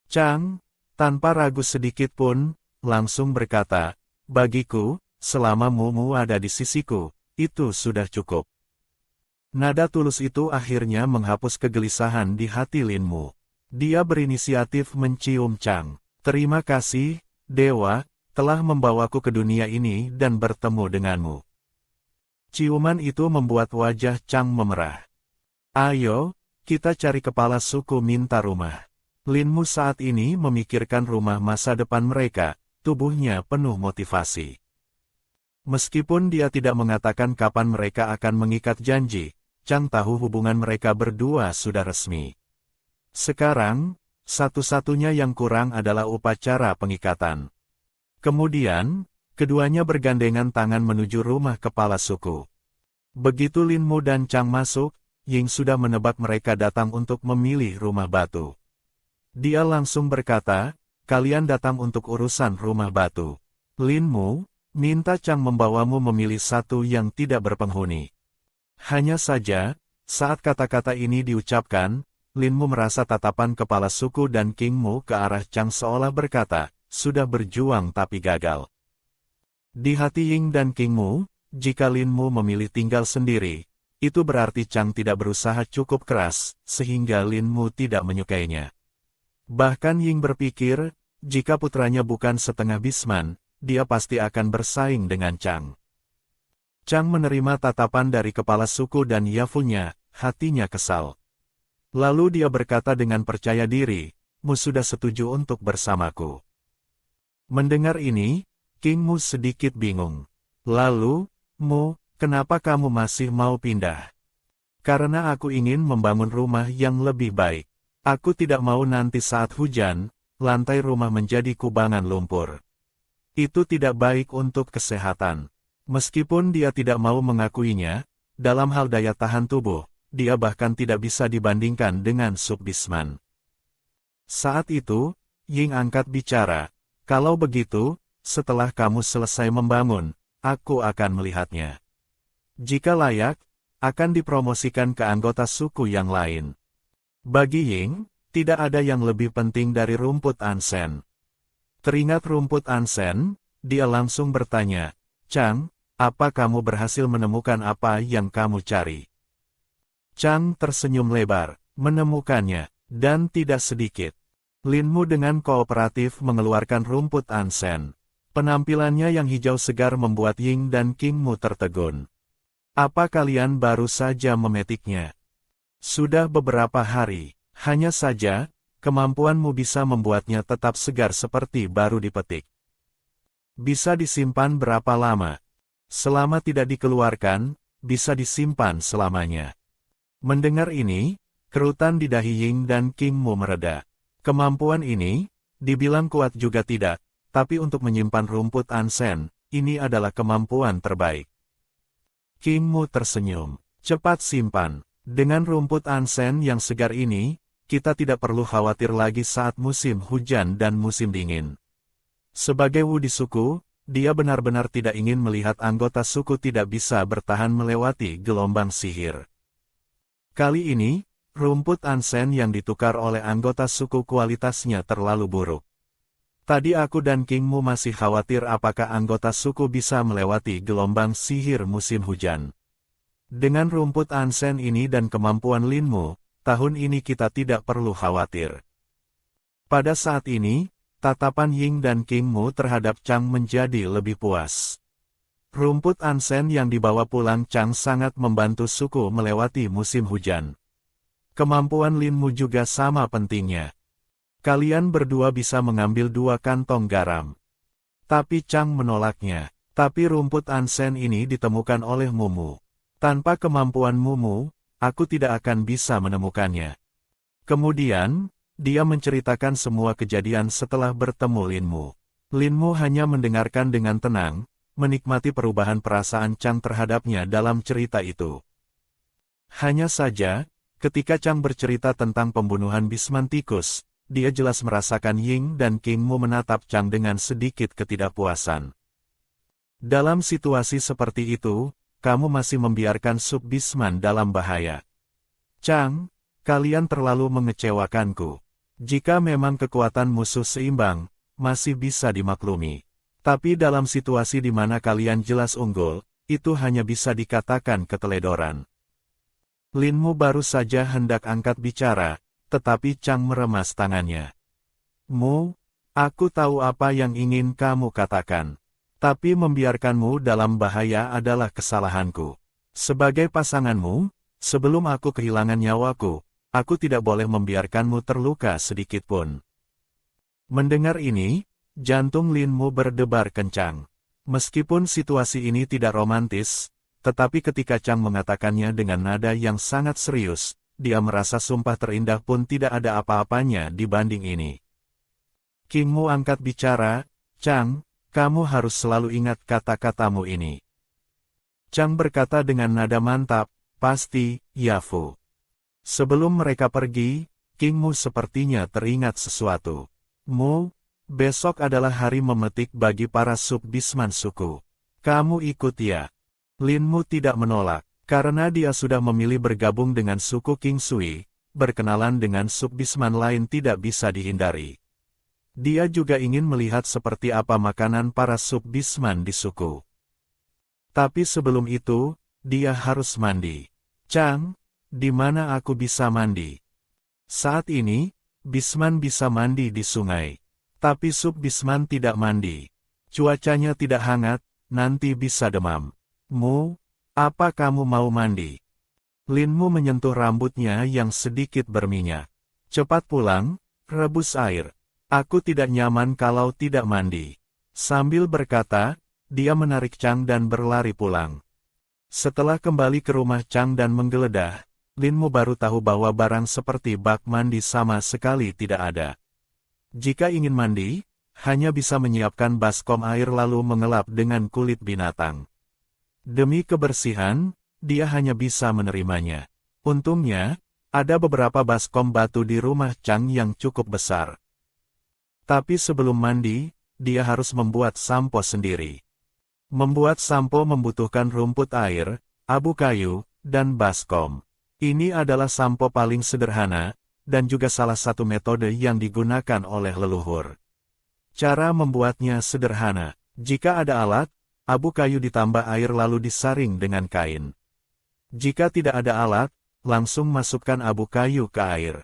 Chang, tanpa ragu sedikit pun, langsung berkata, bagiku, selama Mumu ada di sisiku, itu sudah cukup. Nada tulus itu akhirnya menghapus kegelisahan di hati Lin Mu. Dia berinisiatif mencium Chang. Terima kasih, Dewa, telah membawaku ke dunia ini dan bertemu denganmu. Ciuman itu membuat wajah Chang memerah. Ayo, kita cari kepala suku minta rumah. Lin Mu saat ini memikirkan rumah masa depan mereka, tubuhnya penuh motivasi. Meskipun dia tidak mengatakan kapan mereka akan mengikat janji, Chang tahu hubungan mereka berdua sudah resmi. Sekarang, satu-satunya yang kurang adalah upacara pengikatan. Kemudian, keduanya bergandengan tangan menuju rumah kepala suku. Begitu Lin Mu dan Chang masuk, Ying sudah menebak mereka datang untuk memilih rumah batu. Dia langsung berkata, kalian datang untuk urusan rumah batu. Lin Mu, minta Chang membawamu memilih satu yang tidak berpenghuni. Hanya saja, saat kata-kata ini diucapkan, Lin Mu merasa tatapan kepala suku dan King Mu ke arah Chang seolah berkata, sudah berjuang tapi gagal. Di hati Ying dan King Mu, jika Lin Mu memilih tinggal sendiri, itu berarti Chang tidak berusaha cukup keras, sehingga Lin Mu tidak menyukainya. Bahkan Ying berpikir, jika putranya bukan setengah Bisman, dia pasti akan bersaing dengan Chang. Chang menerima tatapan dari kepala suku dan Yafunya, hatinya kesal. Lalu dia berkata dengan percaya diri, Mu sudah setuju untuk bersamaku. Mendengar ini, King Mu sedikit bingung. Lalu, Mu, kenapa kamu masih mau pindah? Karena aku ingin membangun rumah yang lebih baik. Aku tidak mau nanti saat hujan, lantai rumah menjadi kubangan lumpur. Itu tidak baik untuk kesehatan. Meskipun dia tidak mau mengakuinya, dalam hal daya tahan tubuh, dia bahkan tidak bisa dibandingkan dengan Subbisman. Saat itu, Ying angkat bicara, kalau begitu, setelah kamu selesai membangun, aku akan melihatnya. Jika layak, akan dipromosikan ke anggota suku yang lain. Bagi Ying, tidak ada yang lebih penting dari rumput Ansen. Teringat rumput Ansen, dia langsung bertanya, Chang, apa kamu berhasil menemukan apa yang kamu cari? Chang tersenyum lebar, menemukannya, dan tidak sedikit. Lin Mu dengan kooperatif mengeluarkan rumput Ansen. Penampilannya yang hijau segar membuat Ying dan King Mu tertegun. Apa kalian baru saja memetiknya? Sudah beberapa hari, hanya saja, kemampuanmu bisa membuatnya tetap segar seperti baru dipetik. Bisa disimpan berapa lama? Selama tidak dikeluarkan, bisa disimpan selamanya. Mendengar ini, kerutan di dahi Ying dan King Mu mereda. Kemampuan ini, dibilang kuat juga tidak, tapi untuk menyimpan rumput Ansen, ini adalah kemampuan terbaik. King Mu tersenyum. Cepat simpan. Dengan rumput Ansen yang segar ini, kita tidak perlu khawatir lagi saat musim hujan dan musim dingin. Sebagai wudi suku, dia benar-benar tidak ingin melihat anggota suku tidak bisa bertahan melewati gelombang sihir. Kali ini, rumput Ansen yang ditukar oleh anggota suku kualitasnya terlalu buruk. Tadi aku dan King Mu masih khawatir apakah anggota suku bisa melewati gelombang sihir musim hujan. Dengan rumput Ansen ini dan kemampuan Lin Mu, tahun ini kita tidak perlu khawatir. Pada saat ini, tatapan Ying dan King Mu terhadap Chang menjadi lebih puas. Rumput ansen yang dibawa pulang Chang sangat membantu suku melewati musim hujan. Kemampuan Linmu juga sama pentingnya. Kalian berdua bisa mengambil 2 kantong garam. Tapi Chang menolaknya. Tapi rumput ansen ini ditemukan oleh Mumu. Tanpa kemampuan Mumu, aku tidak akan bisa menemukannya. Kemudian, dia menceritakan semua kejadian setelah bertemu Linmu. Linmu hanya mendengarkan dengan tenang, menikmati perubahan perasaan Chang terhadapnya dalam cerita itu. Hanya saja, ketika Chang bercerita tentang pembunuhan Bisman tikus, dia jelas merasakan Ying dan Kingmu menatap Chang dengan sedikit ketidakpuasan. Dalam situasi seperti itu, kamu masih membiarkan Sub Bisman dalam bahaya. Chang, kalian terlalu mengecewakanku. Jika memang kekuatan musuh seimbang, masih bisa dimaklumi. Tapi dalam situasi di mana kalian jelas unggul, itu hanya bisa dikatakan keteledoran. Linmu baru saja hendak angkat bicara, tetapi Chang meremas tangannya. Mu, aku tahu apa yang ingin kamu katakan. Tapi membiarkanmu dalam bahaya adalah kesalahanku. Sebagai pasanganmu, sebelum aku kehilangan nyawaku, aku tidak boleh membiarkanmu terluka sedikitpun. Mendengar ini, jantung Linmu berdebar kencang. Meskipun situasi ini tidak romantis, tetapi ketika Chang mengatakannya dengan nada yang sangat serius, dia merasa sumpah terindah pun tidak ada apa-apanya dibanding ini. Kingmu angkat bicara, Chang, kamu harus selalu ingat kata-katamu ini. Chang berkata dengan nada mantap, pasti, Yafu. Sebelum mereka pergi, Kingmu sepertinya teringat sesuatu. Mu, besok adalah hari memetik bagi para Sub Bisman suku. Kamu ikut ya? Linmu tidak menolak, karena dia sudah memilih bergabung dengan suku King Sui, berkenalan dengan Sub Bisman lain tidak bisa dihindari. Dia juga ingin melihat seperti apa makanan para Sub Bisman di suku. Tapi sebelum itu, dia harus mandi. Chang, di mana aku bisa mandi? Saat ini, Bisman bisa mandi di sungai. Tapi Sub Bisman tidak mandi. Cuacanya tidak hangat, nanti bisa demam. Mu, apa kamu mau mandi? Linmu menyentuh rambutnya yang sedikit berminyak. Cepat pulang, rebus air. Aku tidak nyaman kalau tidak mandi. Sambil berkata, dia menarik Chang dan berlari pulang. Setelah kembali ke rumah Chang dan menggeledah, Linmu baru tahu bahwa barang seperti bak mandi sama sekali tidak ada. Jika ingin mandi, hanya bisa menyiapkan baskom air lalu mengelap dengan kulit binatang. Demi kebersihan, dia hanya bisa menerimanya. Untungnya, ada beberapa baskom batu di rumah Chang yang cukup besar. Tapi sebelum mandi, dia harus membuat sampo sendiri. Membuat sampo membutuhkan rumput air, abu kayu, dan baskom. Ini adalah sampo paling sederhana, dan juga salah satu metode yang digunakan oleh leluhur. Cara membuatnya sederhana. Jika ada alat, abu kayu ditambah air lalu disaring dengan kain. Jika tidak ada alat, langsung masukkan abu kayu ke air.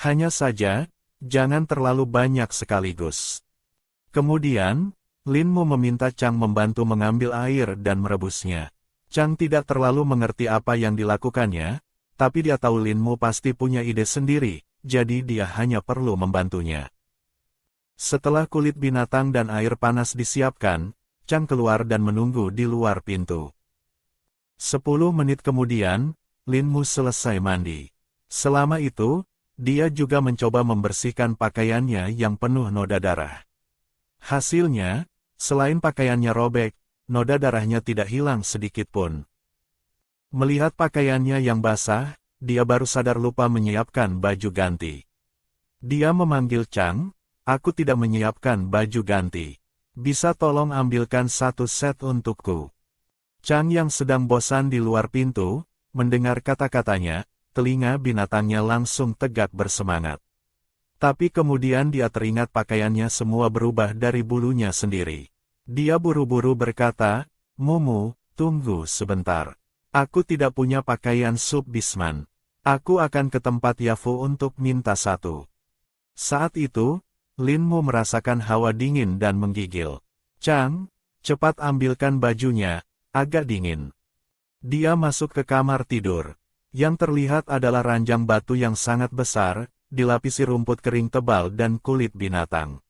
Hanya saja, jangan terlalu banyak sekaligus. Kemudian, Linmu meminta Chang membantu mengambil air dan merebusnya. Chang tidak terlalu mengerti apa yang dilakukannya, tapi dia tahu Linmu pasti punya ide sendiri, jadi dia hanya perlu membantunya. Setelah kulit binatang dan air panas disiapkan, Chang keluar dan menunggu di luar pintu. 10 menit kemudian, Linmu selesai mandi. Selama itu, dia juga mencoba membersihkan pakaiannya yang penuh noda darah. Hasilnya, selain pakaiannya robek, noda darahnya tidak hilang sedikit pun. Melihat pakaiannya yang basah, dia baru sadar lupa menyiapkan baju ganti. Dia memanggil Chang, aku tidak menyiapkan baju ganti. Bisa tolong ambilkan satu set untukku. Chang yang sedang bosan di luar pintu, mendengar kata-katanya, telinga binatangnya langsung tegak bersemangat. Tapi kemudian dia teringat pakaiannya semua berubah dari bulunya sendiri. Dia buru-buru berkata, Mumu, tunggu sebentar. Aku tidak punya pakaian Sub Bisman. Aku akan ke tempat Yafu untuk minta satu. Saat itu, Linmu merasakan hawa dingin dan menggigil. Chang, cepat ambilkan bajunya, agak dingin. Dia masuk ke kamar tidur. Yang terlihat adalah ranjang batu yang sangat besar, dilapisi rumput kering tebal dan kulit binatang.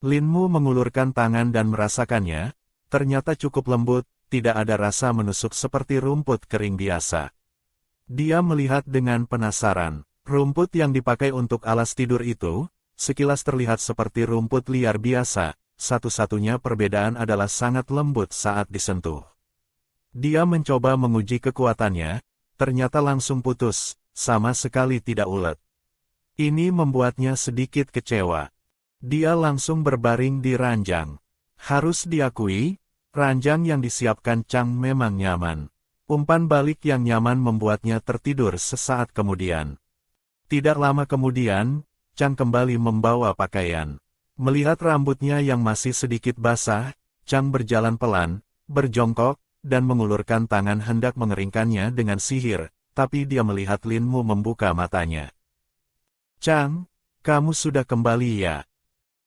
Lin Mu mengulurkan tangan dan merasakannya, ternyata cukup lembut, tidak ada rasa menusuk seperti rumput kering biasa. Dia melihat dengan penasaran. Rumput yang dipakai untuk alas tidur itu, sekilas terlihat seperti rumput liar biasa, satu-satunya perbedaan adalah sangat lembut saat disentuh. Dia mencoba menguji kekuatannya, ternyata langsung putus, sama sekali tidak ulet. Ini membuatnya sedikit kecewa. Dia langsung berbaring di ranjang. Harus diakui, ranjang yang disiapkan Chang memang nyaman. Umpan balik yang nyaman membuatnya tertidur sesaat kemudian. Tidak lama kemudian, Chang kembali membawa pakaian. Melihat rambutnya yang masih sedikit basah, Chang berjalan pelan, berjongkok, dan mengulurkan tangan hendak mengeringkannya dengan sihir, tapi dia melihat Lin Mu membuka matanya. "Chang, kamu sudah kembali ya?"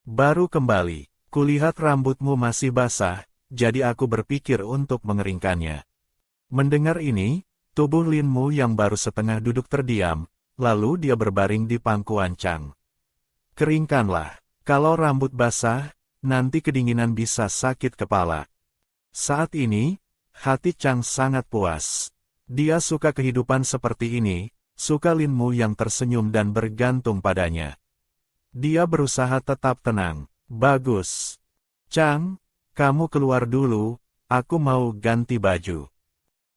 "Baru kembali. Kulihat rambutmu masih basah, jadi aku berpikir untuk mengeringkannya." Mendengar ini, tubuh Lin Mu yang baru setengah duduk terdiam, lalu dia berbaring di pangkuan Chang. "Keringkanlah. Kalau rambut basah, nanti kedinginan bisa sakit kepala." Saat ini, hati Chang sangat puas. Dia suka kehidupan seperti ini, suka Lin Mu yang tersenyum dan bergantung padanya. Dia berusaha tetap tenang. "Bagus. Chang, kamu keluar dulu, aku mau ganti baju."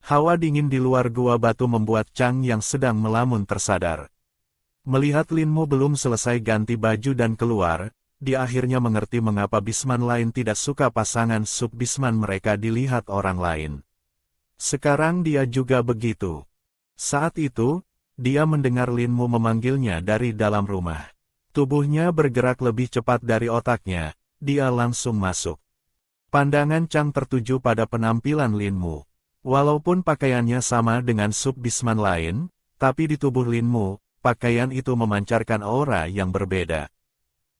Hawa dingin di luar gua batu membuat Chang yang sedang melamun tersadar. Melihat Lin Mu belum selesai ganti baju dan keluar, dia akhirnya mengerti mengapa Bisman lain tidak suka pasangan sub-Bisman mereka dilihat orang lain. Sekarang dia juga begitu. Saat itu, dia mendengar Lin Mu memanggilnya dari dalam rumah. Tubuhnya bergerak lebih cepat dari otaknya, dia langsung masuk. Pandangan Chang tertuju pada penampilan Lin Mu. Walaupun pakaiannya sama dengan sub-Bisman lain, tapi di tubuh Lin Mu, pakaian itu memancarkan aura yang berbeda.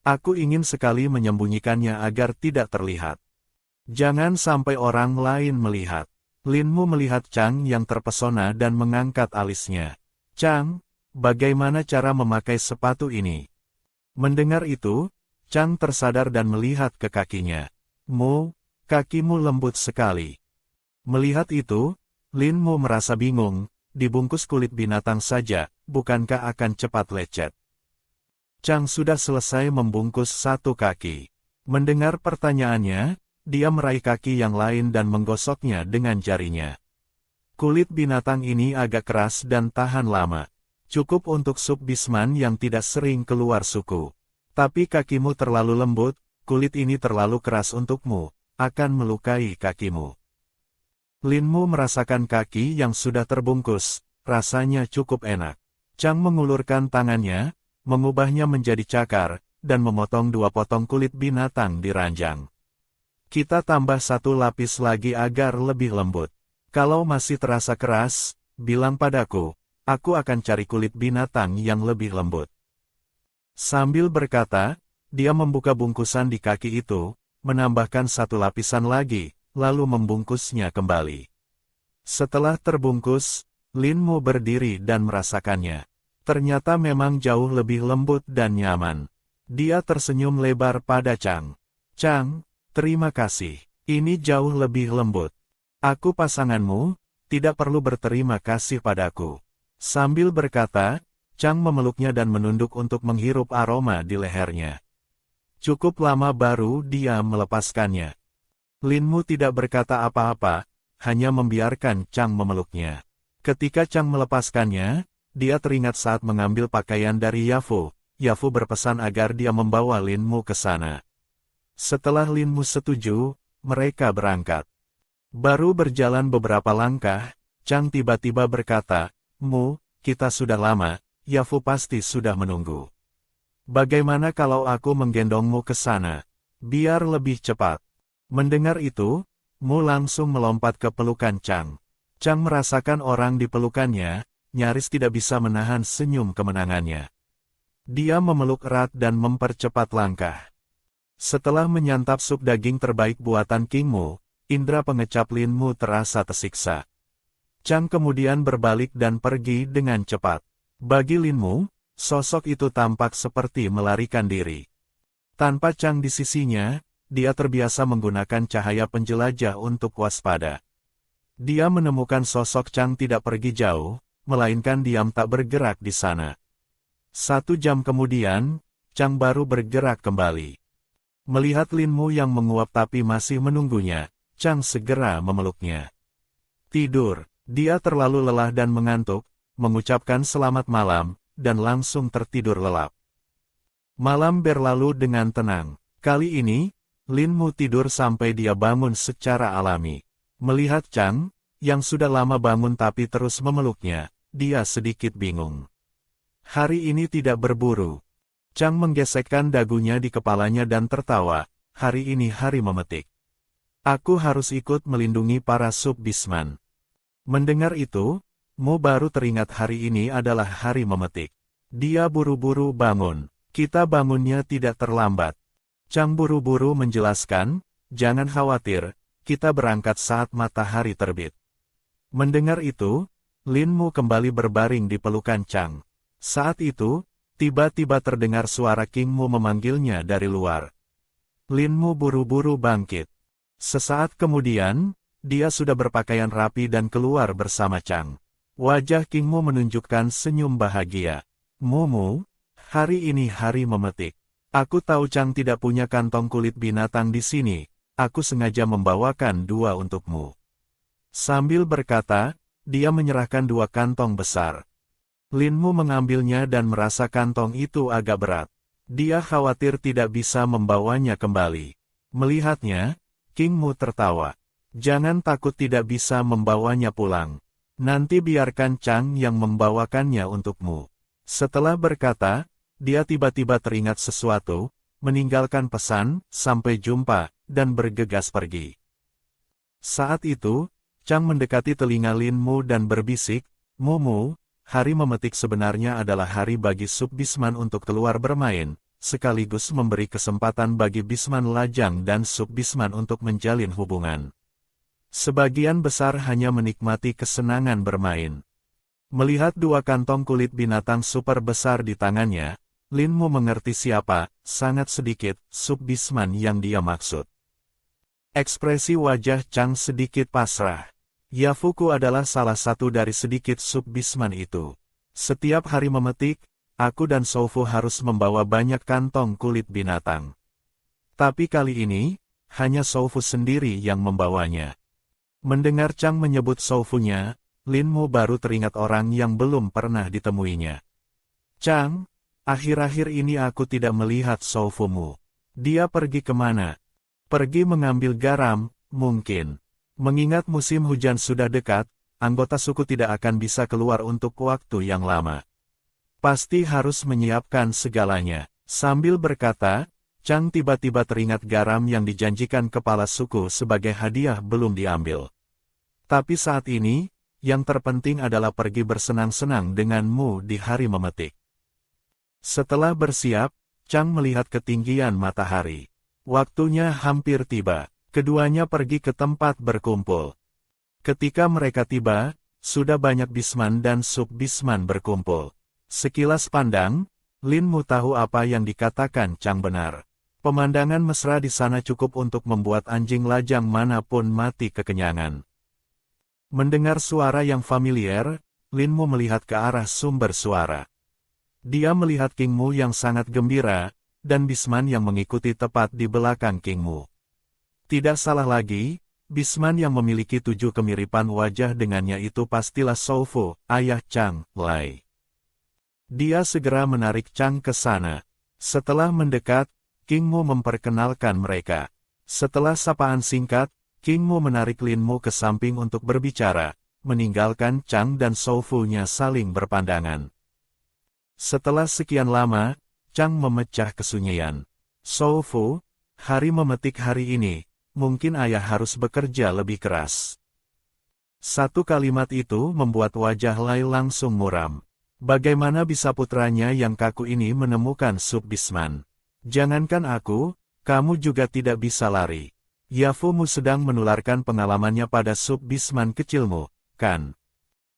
"Aku ingin sekali menyembunyikannya agar tidak terlihat. Jangan sampai orang lain melihat." Lin Mu melihat Chang yang terpesona dan mengangkat alisnya. "Chang, bagaimana cara memakai sepatu ini?" Mendengar itu, Chang tersadar dan melihat ke kakinya. "Mu, kakimu lembut sekali." Melihat itu, Lin Mu merasa bingung, dibungkus kulit binatang saja, bukankah akan cepat lecet? Chang sudah selesai membungkus satu kaki. Mendengar pertanyaannya, dia meraih kaki yang lain dan menggosoknya dengan jarinya. Kulit binatang ini agak keras dan tahan lama. Cukup untuk sub-Bisman yang tidak sering keluar suku. Tapi kakimu terlalu lembut, kulit ini terlalu keras untukmu, akan melukai kakimu. Lin Mu merasakan kaki yang sudah terbungkus, rasanya cukup enak. Chang mengulurkan tangannya, mengubahnya menjadi cakar, dan memotong 2 potong kulit binatang di ranjang. "Kita tambah 1 lapis lagi agar lebih lembut. Kalau masih terasa keras, bilang padaku, aku akan cari kulit binatang yang lebih lembut." Sambil berkata, dia membuka bungkusan di kaki itu, menambahkan 1 lapisan lagi, lalu membungkusnya kembali. Setelah terbungkus, Lin Mu berdiri dan merasakannya. Ternyata memang jauh lebih lembut dan nyaman. Dia tersenyum lebar pada Chang. "Chang, terima kasih. Ini jauh lebih lembut. Aku pasanganmu, tidak perlu berterima kasih padaku." Sambil berkata, Chang memeluknya dan menunduk untuk menghirup aroma di lehernya. Cukup lama baru dia melepaskannya. Lin Mu tidak berkata apa-apa, hanya membiarkan Chang memeluknya. Ketika Chang melepaskannya, dia teringat saat mengambil pakaian dari Yafu. Yafu berpesan agar dia membawa Lin Mu ke sana. Setelah Lin Mu setuju, mereka berangkat. Baru berjalan beberapa langkah, Chang tiba-tiba berkata, "Mu, kita sudah lama, Yafu pasti sudah menunggu. Bagaimana kalau aku menggendongmu ke sana? Biar lebih cepat." Mendengar itu, Mu langsung melompat ke pelukan Chang. Chang merasakan orang di pelukannya, nyaris tidak bisa menahan senyum kemenangannya. Dia memeluk erat dan mempercepat langkah. Setelah menyantap sup daging terbaik buatan King Mu, indera pengecap Lin Mu terasa tersiksa. Chang kemudian berbalik dan pergi dengan cepat. Bagi Lin Mu, sosok itu tampak seperti melarikan diri. Tanpa Chang di sisinya, dia terbiasa menggunakan cahaya penjelajah untuk waspada. Dia menemukan sosok Chang tidak pergi jauh, melainkan diam tak bergerak di sana. 1 jam kemudian, Chang baru bergerak kembali. Melihat Lin Mu yang menguap tapi masih menunggunya, Chang segera memeluknya. Tidur, dia terlalu lelah dan mengantuk, mengucapkan selamat malam, dan langsung tertidur lelap. Malam berlalu dengan tenang. Kali ini, Lin Mu tidur sampai dia bangun secara alami. Melihat Chang, yang sudah lama bangun tapi terus memeluknya, dia sedikit bingung. Hari ini tidak berburu. Chang menggesekkan dagunya di kepalanya dan tertawa, hari ini hari memetik. Aku harus ikut melindungi para sub-bisman. Mendengar itu, Mu baru teringat hari ini adalah hari memetik. Dia buru-buru bangun, kita bangunnya tidak terlambat. Chang buru-buru menjelaskan, jangan khawatir, kita berangkat saat matahari terbit. Mendengar itu, Lin Mu kembali berbaring di pelukan Chang. Saat itu, tiba-tiba terdengar suara King Mu memanggilnya dari luar. Lin Mu buru-buru bangkit. Sesaat kemudian, dia sudah berpakaian rapi dan keluar bersama Chang. Wajah King Mu menunjukkan senyum bahagia. Mu, hari ini hari memetik. Aku tahu Chang tidak punya kantong kulit binatang di sini. Aku sengaja membawakan 2 untukmu. Sambil berkata, dia menyerahkan 2 kantong besar. Lin Mu mengambilnya dan merasa kantong itu agak berat. Dia khawatir tidak bisa membawanya kembali. Melihatnya, King Mu tertawa. Jangan takut tidak bisa membawanya pulang. Nanti biarkan Chang yang membawakannya untukmu. Setelah berkata, dia tiba-tiba teringat sesuatu, meninggalkan pesan, sampai jumpa, dan bergegas pergi. Saat itu, Chang mendekati telinga Lin Mu dan berbisik, Mu, hari memetik sebenarnya adalah hari bagi sub-bisman untuk keluar bermain, sekaligus memberi kesempatan bagi bisman lajang dan sub-bisman untuk menjalin hubungan. Sebagian besar hanya menikmati kesenangan bermain. Melihat 2 kantong kulit binatang super besar di tangannya, Lin Mu mengerti siapa, sangat sedikit, sub-bisman yang dia maksud. Ekspresi wajah Chang sedikit pasrah. Yafuku adalah salah satu dari sedikit sub-bisman itu. Setiap hari memetik, aku dan Soufu harus membawa banyak kantong kulit binatang. Tapi kali ini, hanya Soufu sendiri yang membawanya. Mendengar Chang menyebut Soufu-nya, Lin Mu baru teringat orang yang belum pernah ditemuinya. Chang, akhir-akhir ini aku tidak melihat Soufu-mu. Dia pergi kemana? Pergi mengambil garam, mungkin. Mengingat musim hujan sudah dekat, anggota suku tidak akan bisa keluar untuk waktu yang lama. Pasti harus menyiapkan segalanya. Sambil berkata, Chang tiba-tiba teringat garam yang dijanjikan kepala suku sebagai hadiah belum diambil. Tapi saat ini, yang terpenting adalah pergi bersenang-senang dengan Mu di hari memetik. Setelah bersiap, Chang melihat ketinggian matahari. Waktunya hampir tiba. Keduanya pergi ke tempat berkumpul. Ketika mereka tiba, sudah banyak bisman dan sub-bisman berkumpul. Sekilas pandang, Lin Mu tahu apa yang dikatakan Chang benar. Pemandangan mesra di sana cukup untuk membuat anjing lajang manapun mati kekenyangan. Mendengar suara yang familiar, Lin Mu melihat ke arah sumber suara. Dia melihat King Mu yang sangat gembira, dan bisman yang mengikuti tepat di belakang King Mu. Tidak salah lagi, bisman yang memiliki 7 kemiripan wajah dengannya itu pastilah Soufu, ayah Chang, Lai. Dia segera menarik Chang ke sana. Setelah mendekat, King Mu memperkenalkan mereka. Setelah sapaan singkat, King Mu menarik Lin Mu ke samping untuk berbicara, meninggalkan Chang dan Soufu-nya saling berpandangan. Setelah sekian lama, Chang memecah kesunyian. Soufu, hari memetik hari ini, mungkin ayah harus bekerja lebih keras. Satu kalimat itu membuat wajah Lai langsung muram. Bagaimana bisa putranya yang kaku ini menemukan sub-bisman? Jangankan aku, kamu juga tidak bisa lari. Yafumu sedang menularkan pengalamannya pada sub-bisman kecilmu, kan?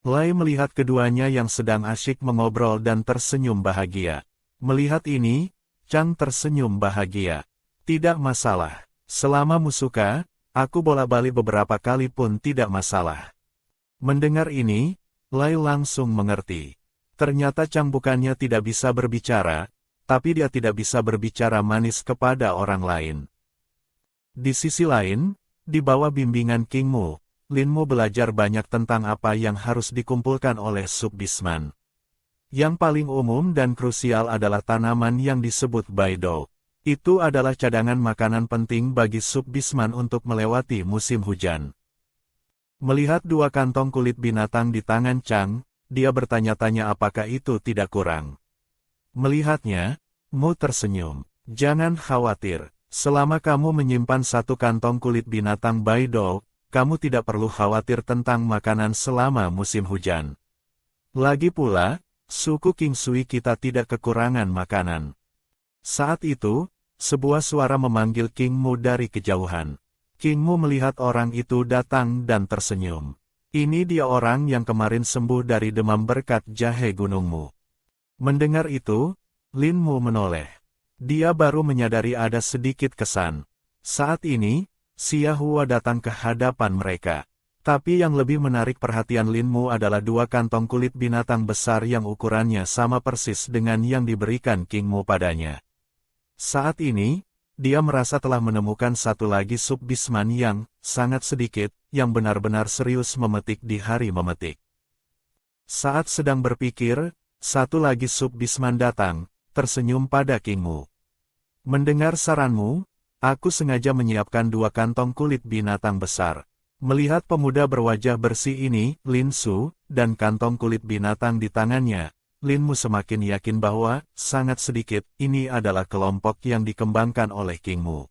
Lai melihat keduanya yang sedang asyik mengobrol dan tersenyum bahagia. Melihat ini, Chang tersenyum bahagia. Tidak masalah. Selamamu suka, aku bolak-balik beberapa kali pun tidak masalah. Mendengar ini, Lai langsung mengerti. Ternyata Chang bukannya tidak bisa berbicara, tapi dia tidak bisa berbicara manis kepada orang lain. Di sisi lain, di bawah bimbingan King Mu, Lin Mu belajar banyak tentang apa yang harus dikumpulkan oleh sub-bisman. Yang paling umum dan krusial adalah tanaman yang disebut Baidou. Itu adalah cadangan makanan penting bagi sub-bisman untuk melewati musim hujan. Melihat dua kantong kulit binatang di tangan Chang, dia bertanya-tanya apakah itu tidak kurang. Melihatnya, Mu tersenyum. Jangan khawatir, selama kamu menyimpan satu kantong kulit binatang Baidou, kamu tidak perlu khawatir tentang makanan selama musim hujan. Lagi pula, suku King Sui kita tidak kekurangan makanan. Saat itu, sebuah suara memanggil King Mu dari kejauhan. King Mu melihat orang itu datang dan tersenyum. Ini dia orang yang kemarin sembuh dari demam berkat jahe gunungmu. Mendengar itu, Lin Mu menoleh. Dia baru menyadari ada sedikit kesan. Saat ini, Xia Hua datang ke hadapan mereka. Tapi yang lebih menarik perhatian Lin Mu adalah dua kantong kulit binatang besar yang ukurannya sama persis dengan yang diberikan King Mu padanya. Saat ini, dia merasa telah menemukan satu lagi sub-bisman yang sangat sedikit, yang benar-benar serius memetik di hari memetik. Saat sedang berpikir, satu lagi sub-bisman datang, tersenyum pada King Mu. Mendengar saranmu, aku sengaja menyiapkan dua kantong kulit binatang besar. Melihat pemuda berwajah bersih ini, Lin Su, dan kantong kulit binatang di tangannya, Lin Mu semakin yakin bahwa, sangat sedikit, ini adalah kelompok yang dikembangkan oleh King Mu.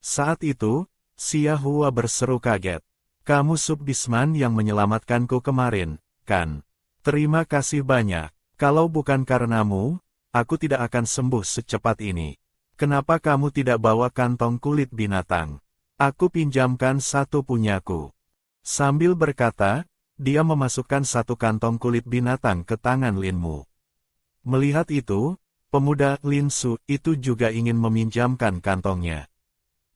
Saat itu, Xia Hua berseru kaget. Kamu sub-bisman yang menyelamatkanku kemarin, kan? Terima kasih banyak. Kalau bukan karenamu, aku tidak akan sembuh secepat ini. Kenapa kamu tidak bawa kantong kulit binatang? Aku pinjamkan satu punyaku. Sambil berkata, dia memasukkan satu kantong kulit binatang ke tangan Lin Mu. Melihat itu, pemuda Lin Su itu juga ingin meminjamkan kantongnya.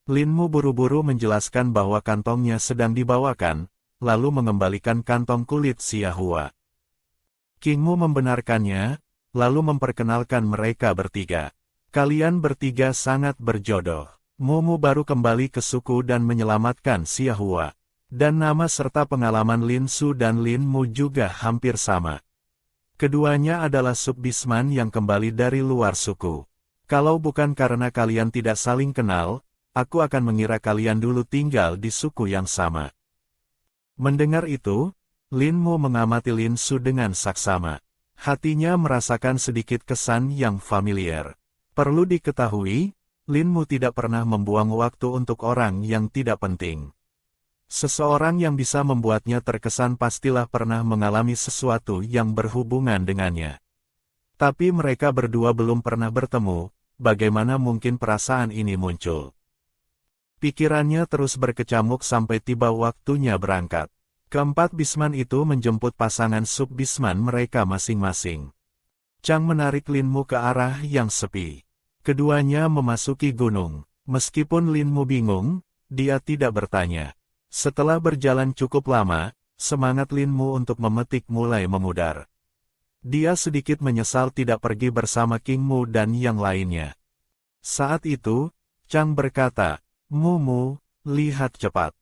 Lin Mu buru-buru menjelaskan bahwa kantongnya sedang dibawakan, lalu mengembalikan kantong kulit Xia Hua. King Mu membenarkannya, lalu memperkenalkan mereka bertiga. Kalian bertiga sangat berjodoh. Mu baru kembali ke suku dan menyelamatkan Xia Hua. Dan nama serta pengalaman Lin Su dan Lin Mu juga hampir sama. Keduanya adalah sub-bisman yang kembali dari luar suku. Kalau bukan karena kalian tidak saling kenal, aku akan mengira kalian dulu tinggal di suku yang sama. Mendengar itu, Lin Mu mengamati Lin Su dengan saksama. Hatinya merasakan sedikit kesan yang familiar. Perlu diketahui, Lin Mu tidak pernah membuang waktu untuk orang yang tidak penting. Seseorang yang bisa membuatnya terkesan pastilah pernah mengalami sesuatu yang berhubungan dengannya. Tapi mereka berdua belum pernah bertemu, bagaimana mungkin perasaan ini muncul? Pikirannya terus berkecamuk sampai tiba waktunya berangkat. Keempat bisman itu menjemput pasangan sub-bisman mereka masing-masing. Chang menarik Lin Mu ke arah yang sepi. Keduanya memasuki gunung. Meskipun Lin Mu bingung, dia tidak bertanya. Setelah berjalan cukup lama, semangat Lin Mu untuk memetik mulai memudar. Dia sedikit menyesal tidak pergi bersama King Mu dan yang lainnya. Saat itu, Chang berkata, Mu, lihat cepat.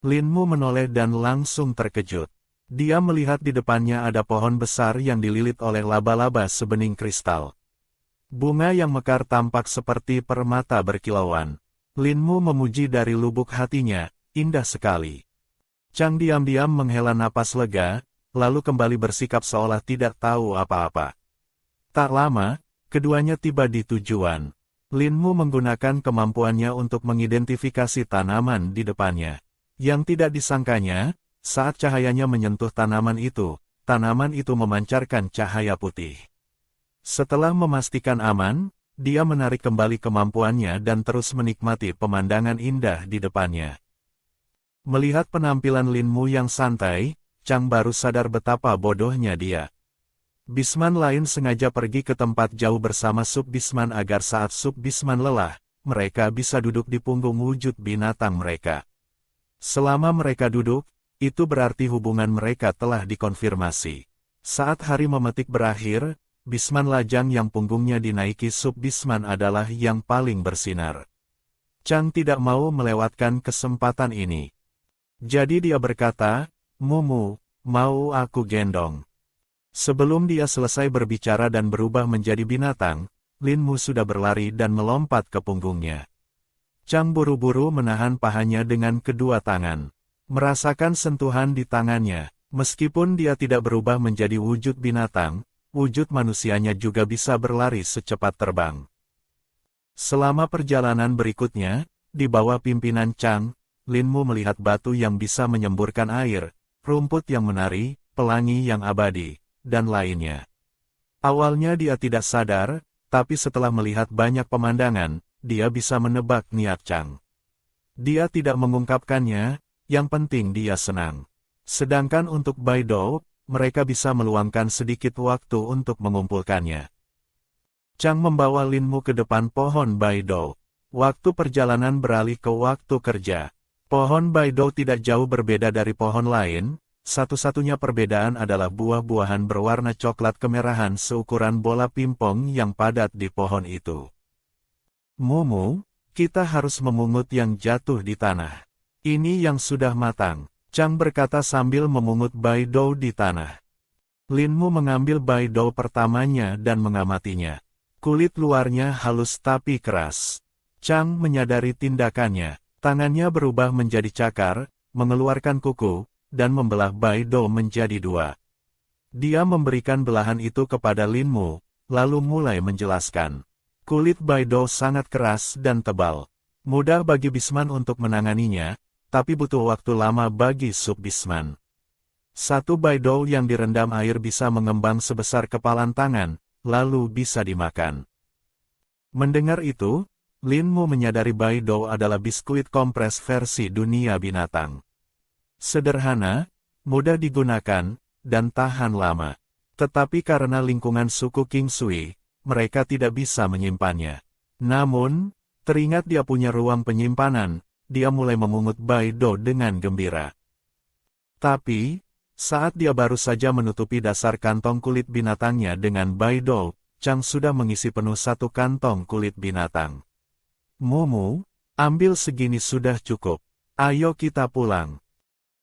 Lin Mu menoleh dan langsung terkejut. Dia melihat di depannya ada pohon besar yang dililit oleh laba-laba sebening kristal. Bunga yang mekar tampak seperti permata berkilauan. Lin Mu memuji dari lubuk hatinya, indah sekali. Chang diam-diam menghela napas lega, lalu kembali bersikap seolah tidak tahu apa-apa. Tak lama, keduanya tiba di tujuan. Lin Mu menggunakan kemampuannya untuk mengidentifikasi tanaman di depannya. Yang tidak disangkanya, saat cahayanya menyentuh tanaman itu memancarkan cahaya putih. Setelah memastikan aman, dia menarik kembali kemampuannya dan terus menikmati pemandangan indah di depannya. Melihat penampilan Lin Mu yang santai, Chang baru sadar betapa bodohnya dia. Bisman lain sengaja pergi ke tempat jauh bersama Sub-Bisman agar saat Sub-Bisman lelah, mereka bisa duduk di punggung wujud binatang mereka. Selama mereka duduk, itu berarti hubungan mereka telah dikonfirmasi. Saat hari memetik berakhir, Bisman lajang yang punggungnya dinaiki Sub-Bisman adalah yang paling bersinar. Chang tidak mau melewatkan kesempatan ini. Jadi dia berkata, "Mumu, mau aku gendong?" Sebelum dia selesai berbicara dan berubah menjadi binatang, Lin Mu sudah berlari dan melompat ke punggungnya. Chang buru-buru menahan pahanya dengan kedua tangan. Merasakan sentuhan di tangannya, meskipun dia tidak berubah menjadi wujud binatang, wujud manusianya juga bisa berlari secepat terbang. Selama perjalanan berikutnya, di bawah pimpinan Chang, Lin Mu melihat batu yang bisa menyemburkan air, rumput yang menari, pelangi yang abadi, dan lainnya. Awalnya dia tidak sadar, tapi setelah melihat banyak pemandangan, dia bisa menebak niat Chang. Dia tidak mengungkapkannya, yang penting dia senang. Sedangkan untuk Bai Dou, mereka bisa meluangkan sedikit waktu untuk mengumpulkannya. Chang membawa Lin Mu ke depan pohon Bai Dou. Waktu perjalanan beralih ke waktu kerja. Pohon Bai Dou tidak jauh berbeda dari pohon lain, satu-satunya perbedaan adalah buah-buahan berwarna coklat kemerahan seukuran bola pingpong yang padat di pohon itu. "Mumu, kita harus memungut yang jatuh di tanah. Ini yang sudah matang," Chang berkata sambil memungut Bai Dou di tanah. Lin Mu mengambil Bai Dou pertamanya dan mengamatinya. Kulit luarnya halus tapi keras. Chang menyadari tindakannya. Tangannya berubah menjadi cakar, mengeluarkan kuku, dan membelah Bai Dou menjadi dua. Dia memberikan belahan itu kepada Lin Mu, lalu mulai menjelaskan. Kulit Bai Dou sangat keras dan tebal. Mudah bagi Bisman untuk menanganinya, tapi butuh waktu lama bagi Sub-Bisman. Satu Bai Dou yang direndam air bisa mengembang sebesar kepalan tangan, lalu bisa dimakan. Mendengar itu, Lin Mu menyadari Bai Dou adalah biskuit kompres versi dunia binatang. Sederhana, mudah digunakan, dan tahan lama. Tetapi karena lingkungan suku King Sui, mereka tidak bisa menyimpannya. Namun, teringat dia punya ruang penyimpanan, dia mulai memungut Bai Dou dengan gembira. Tapi, saat dia baru saja menutupi dasar kantong kulit binatangnya dengan Bai Dou, Chang sudah mengisi penuh satu kantong kulit binatang. "Mumu, ambil segini sudah cukup. Ayo kita pulang."